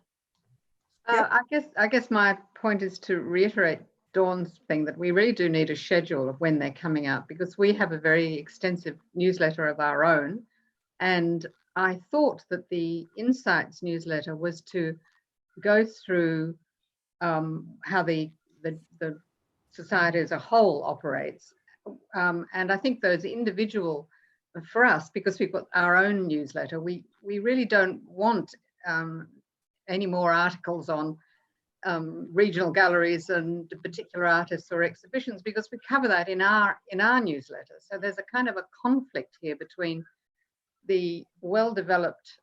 I guess my point is to reiterate Dawn's thing that we really do need a schedule of when they're coming out, because we have a very extensive newsletter of our own. And I thought that the Insights newsletter was to go through how the society as a whole operates. And I think those individual, for us, because we've got our own newsletter, we really don't want any more articles on regional galleries and particular artists or exhibitions, because we cover that in our newsletter. So there's a kind of a conflict here between the well-developed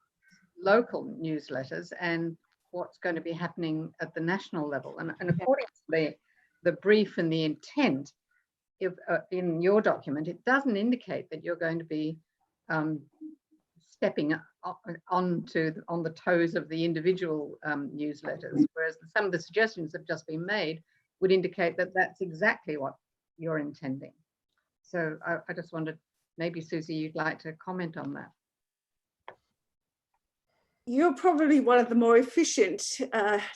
local newsletters and what's going to be happening at the national level. And according to the brief and the intent in your document, it doesn't indicate that you're going to be stepping on the toes of the individual newsletters, whereas some of the suggestions that have just been made would indicate that that's exactly what you're intending. So I just wondered, maybe Susie, you'd like to comment on that. You're probably one of the more efficient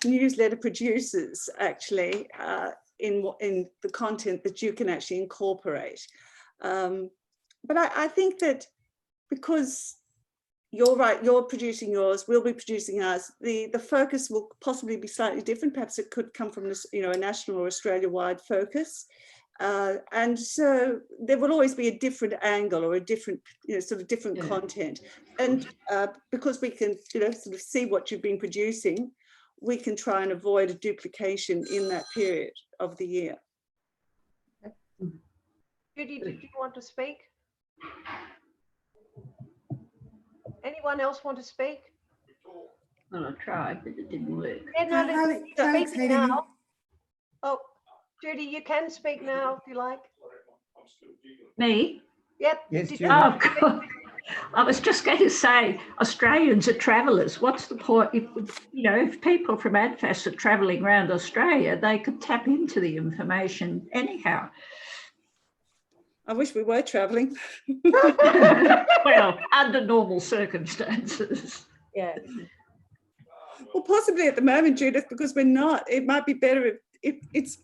newsletter producers, actually, in the content that you can actually incorporate. But I think that because you're right, you're producing yours, we'll be producing ours, the focus will possibly be slightly different. Perhaps it could come from this, a national or Australia-wide focus. And so there will always be a different angle or a different, sort of different content. And because we can, sort of see what you've been producing, we can try and avoid a duplication in that period of the year. Judy, did you want to speak? Anyone else want to speak? Well, I tried, but it didn't work. Yeah, no, Alex, speak now. Oh, Judy, you can speak now if you like. Me? Yep. Yes, Did Judy. Oh, God. I was just going to say, Australians are travellers. What's the point? If, if people from ADFAS are travelling around Australia, they could tap into the information anyhow. I wish we were travelling. Well, under normal circumstances. Yeah. Well, possibly at the moment, Judith, because we're not. It might be better if it's,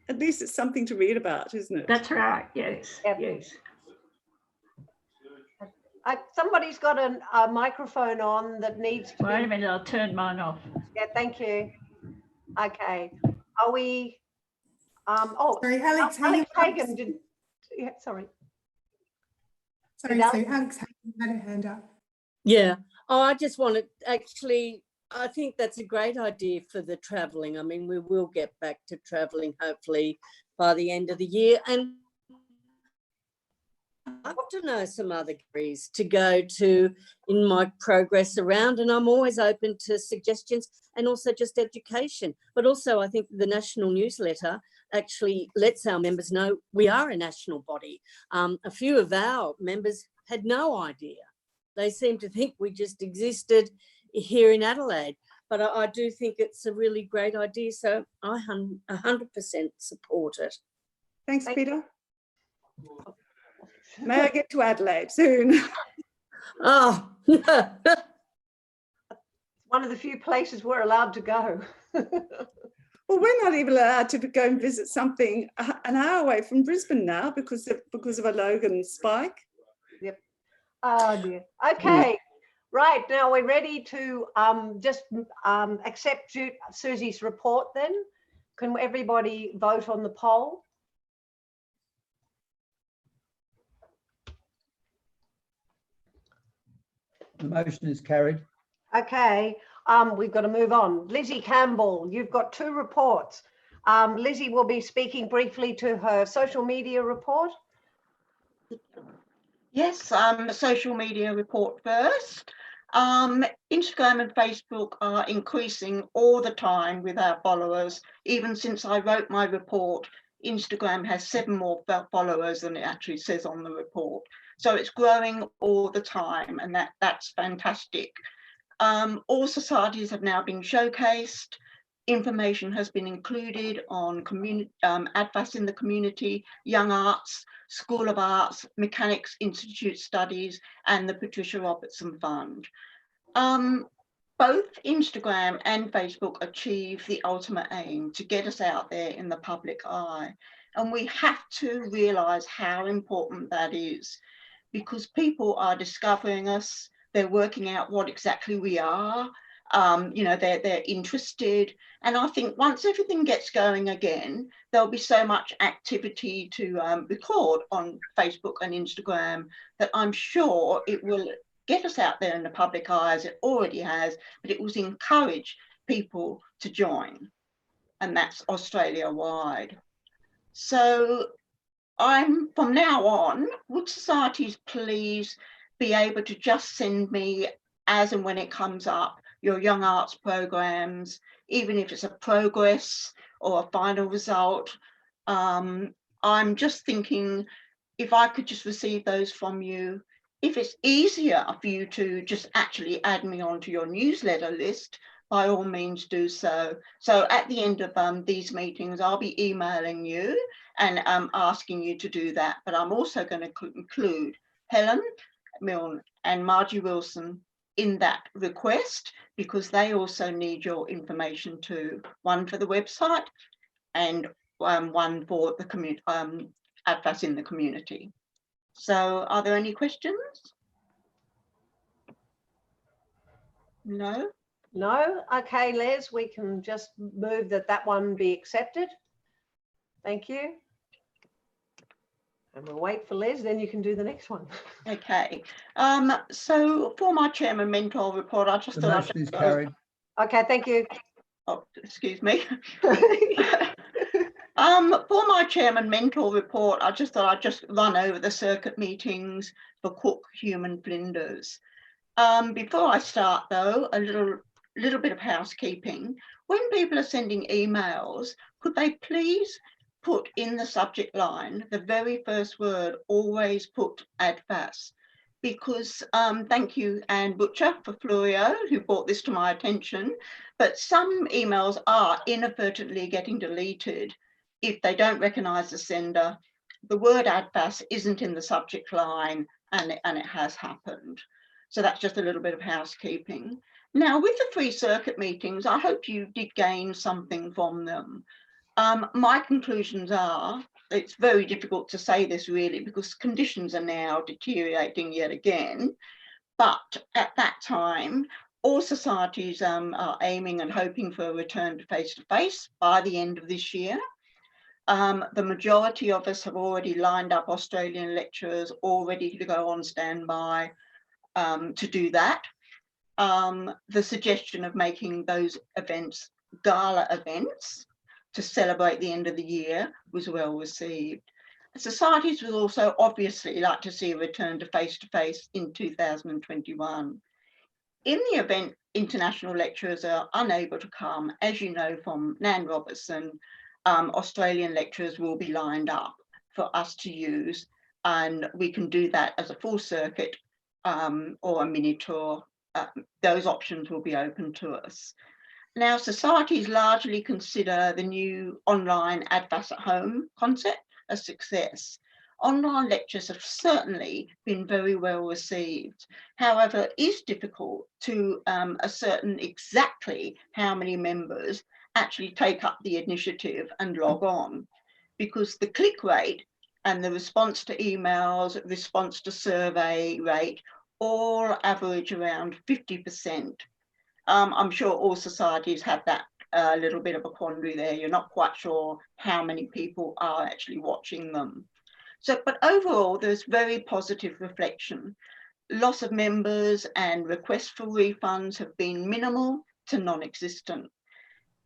at least it's something to read about, isn't it? That's right, yes, yes. Somebody's got a microphone on that needs to Wait a minute, I'll turn mine off. Yeah, thank you. Okay. Are we, sorry, Alex Hagan did, yeah, sorry. Sorry, Sue, Alex had her hand up. Yeah, I just want to actually, I think that's a great idea for the travelling. I mean, we will get back to travelling hopefully by the end of the year. And I'd love to know some other countries to go to in my progress around, and I'm always open to suggestions and also just education. But also I think the national newsletter actually lets our members know we are a national body. A few of our members had no idea. They seem to think we just existed here in Adelaide, but I do think it's a really great idea. So I 100% support it. Thanks, Peter. May I get to Adelaide soon? Oh, one of the few places we're allowed to go. Well, we're not even allowed to go and visit something an hour away from Brisbane now because of a Logan spike. Yep. Oh dear. Okay. Right, now we're ready to just accept Susie's report then. Can everybody vote on the poll? The motion is carried. Okay, we've got to move on. Lizzie Campbell, you've got 2 reports. Lizzie will be speaking briefly to her social media report. Yes, social media report first. Instagram and Facebook are increasing all the time with our followers. Even since I wrote my report, Instagram has 7 more followers than it actually says on the report. So it's growing all the time, and that's fantastic. All societies have now been showcased. Information has been included on ADFAS in the community, Young Arts, School of Arts, Mechanics Institute Studies, and the Patricia Robertson Fund. Both Instagram and Facebook achieve the ultimate aim to get us out there in the public eye. And we have to realise how important that is, because people are discovering us, they're working out what exactly we are, they're interested. And I think once everything gets going again, there'll be so much activity to record on Facebook and Instagram that I'm sure it will get us out there in the public eye, as it already has, but it will encourage people to join. And that's Australia-wide. So from now on, would societies please be able to just send me, as and when it comes up, your Young Arts programs, even if it's a progress or a final result. I'm just thinking if I could just receive those from you. If it's easier for you to just actually add me onto your newsletter list, by all means do so. So at the end of these meetings, I'll be emailing you and asking you to do that. But I'm also going to include Helen Milne and Margie Wilson in that request, because they also need your information too. One for the website and one for the community, ADFAS in the community. So are there any questions? No? No? Okay, Les, we can just move that one be accepted. Thank you. And we'll wait for Les, then you can do the next one. Okay. So for my chairman mentor report, I just thought motion is carried. Okay, thank you. Oh, excuse me. For my chairman mentor report, I just thought I'd just run over the circuit meetings for Cook Human Flinders. Before I start though, a little bit of housekeeping. When people are sending emails, could they please put in the subject line, the very first word, always put ADFAS, because thank you, Anne Butcher for Florio, who brought this to my attention, but some emails are inadvertently getting deleted if they don't recognise the sender. The word ADFAS isn't in the subject line, and it has happened. So that's just a little bit of housekeeping. Now, with the free circuit meetings, I hope you did gain something from them. My conclusions are, it's very difficult to say this really because conditions are now deteriorating yet again. But at that time, all societies are aiming and hoping for a return to face-to-face by the end of this year. The majority of us have already lined up Australian lecturers all ready to go on standby to do that. The suggestion of making those events gala events to celebrate the end of the year was well received. Societies would also obviously like to see a return to face-to-face in 2021. In the event international lecturers are unable to come, as you know from Nan Robertson, Australian lecturers will be lined up for us to use, and we can do that as a full circuit or a mini tour. Those options will be open to us. Now, societies largely consider the new online ADFAS at home concept a success. Online lectures have certainly been very well received. However, it is difficult to ascertain exactly how many members actually take up the initiative and log on, because the click rate and the response to emails, response to survey rate, all average around 50%. I'm sure all societies have that little bit of a quandary there. You're not quite sure how many people are actually watching them. So, but overall, there's very positive reflection. Loss of members and requests for refunds have been minimal to non-existent.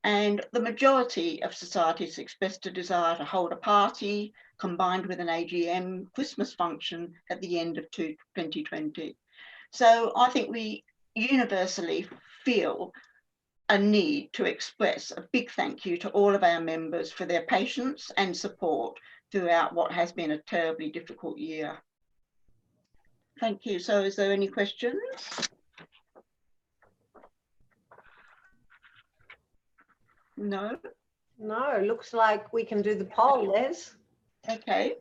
And the majority of societies expressed a desire to hold a party combined with an AGM Christmas function at the end of 2020. So I think we universally feel a need to express a big thank you to all of our members for their patience and support throughout what has been a terribly difficult year. Thank you. So is there any questions? No? No, looks like we can do the poll, Les. Okay,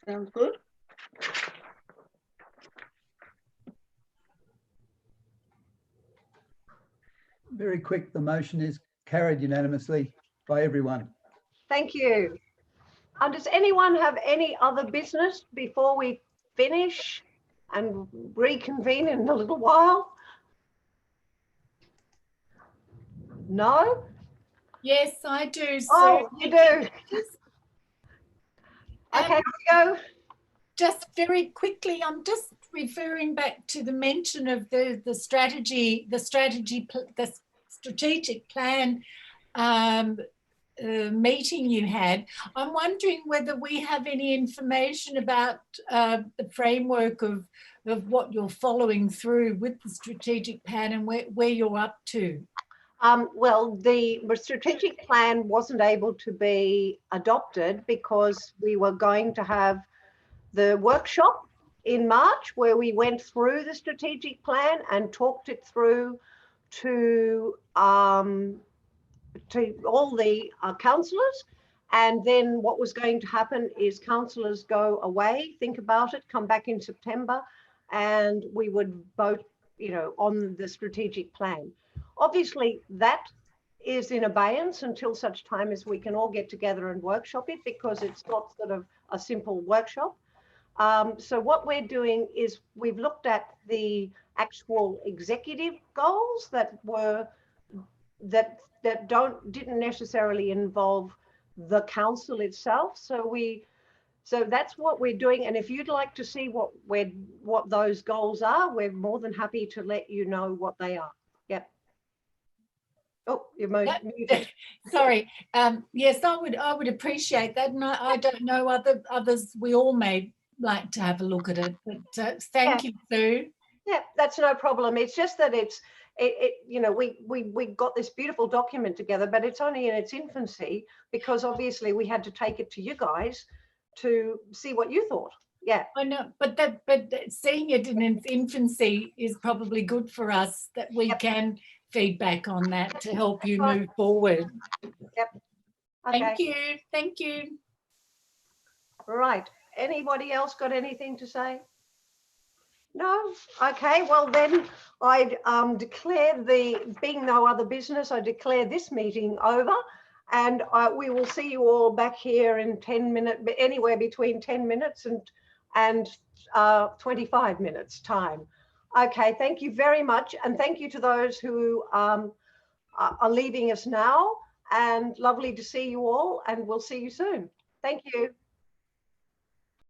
sounds good. Very quick, the motion is carried unanimously by everyone. Thank you. Does anyone have any other business before we finish and reconvene in a little while? No? Yes, I do. Oh, you do. Okay, go. Just very quickly, I'm just referring back to the mention of the strategic plan meeting you had. I'm wondering whether we have any information about the framework of what you're following through with the strategic plan and where you're up to. Well, the strategic plan wasn't able to be adopted because we were going to have the workshop in March where we went through the strategic plan and talked it through to all the councillors. And then what was going to happen is councillors go away, think about it, come back in September, and we would vote, you know, on the strategic plan. Obviously, that is in abeyance until such time as we can all get together and workshop it, because it's not sort of a simple workshop. So what we're doing is we've looked at the actual executive goals that didn't necessarily involve the council itself. So that's what we're doing. And if you'd like to see what those goals are, we're more than happy to let you know what they are. Yep. Oh, you're muted. Sorry. Yes, I would appreciate that. And I don't know others. We all may like to have a look at it. But thank you, Sue. Yeah, that's no problem. It's just that you know, we got this beautiful document together, but it's only in its infancy because obviously we had to take it to you guys to see what you thought. Yeah. I know, but seeing it in its infancy is probably good for us, that we can feedback on that to help you move forward. Yep. Thank you. Thank you. Right. Anybody else got anything to say? No? Okay, well then I'd declare being no other business, I declare this meeting over, and we will see you all back here in 10 minutes, anywhere between 10 minutes and 25 minutes time. Okay, thank you very much. And thank you to those who are leaving us now, and lovely to see you all, and we'll see you soon. Thank you.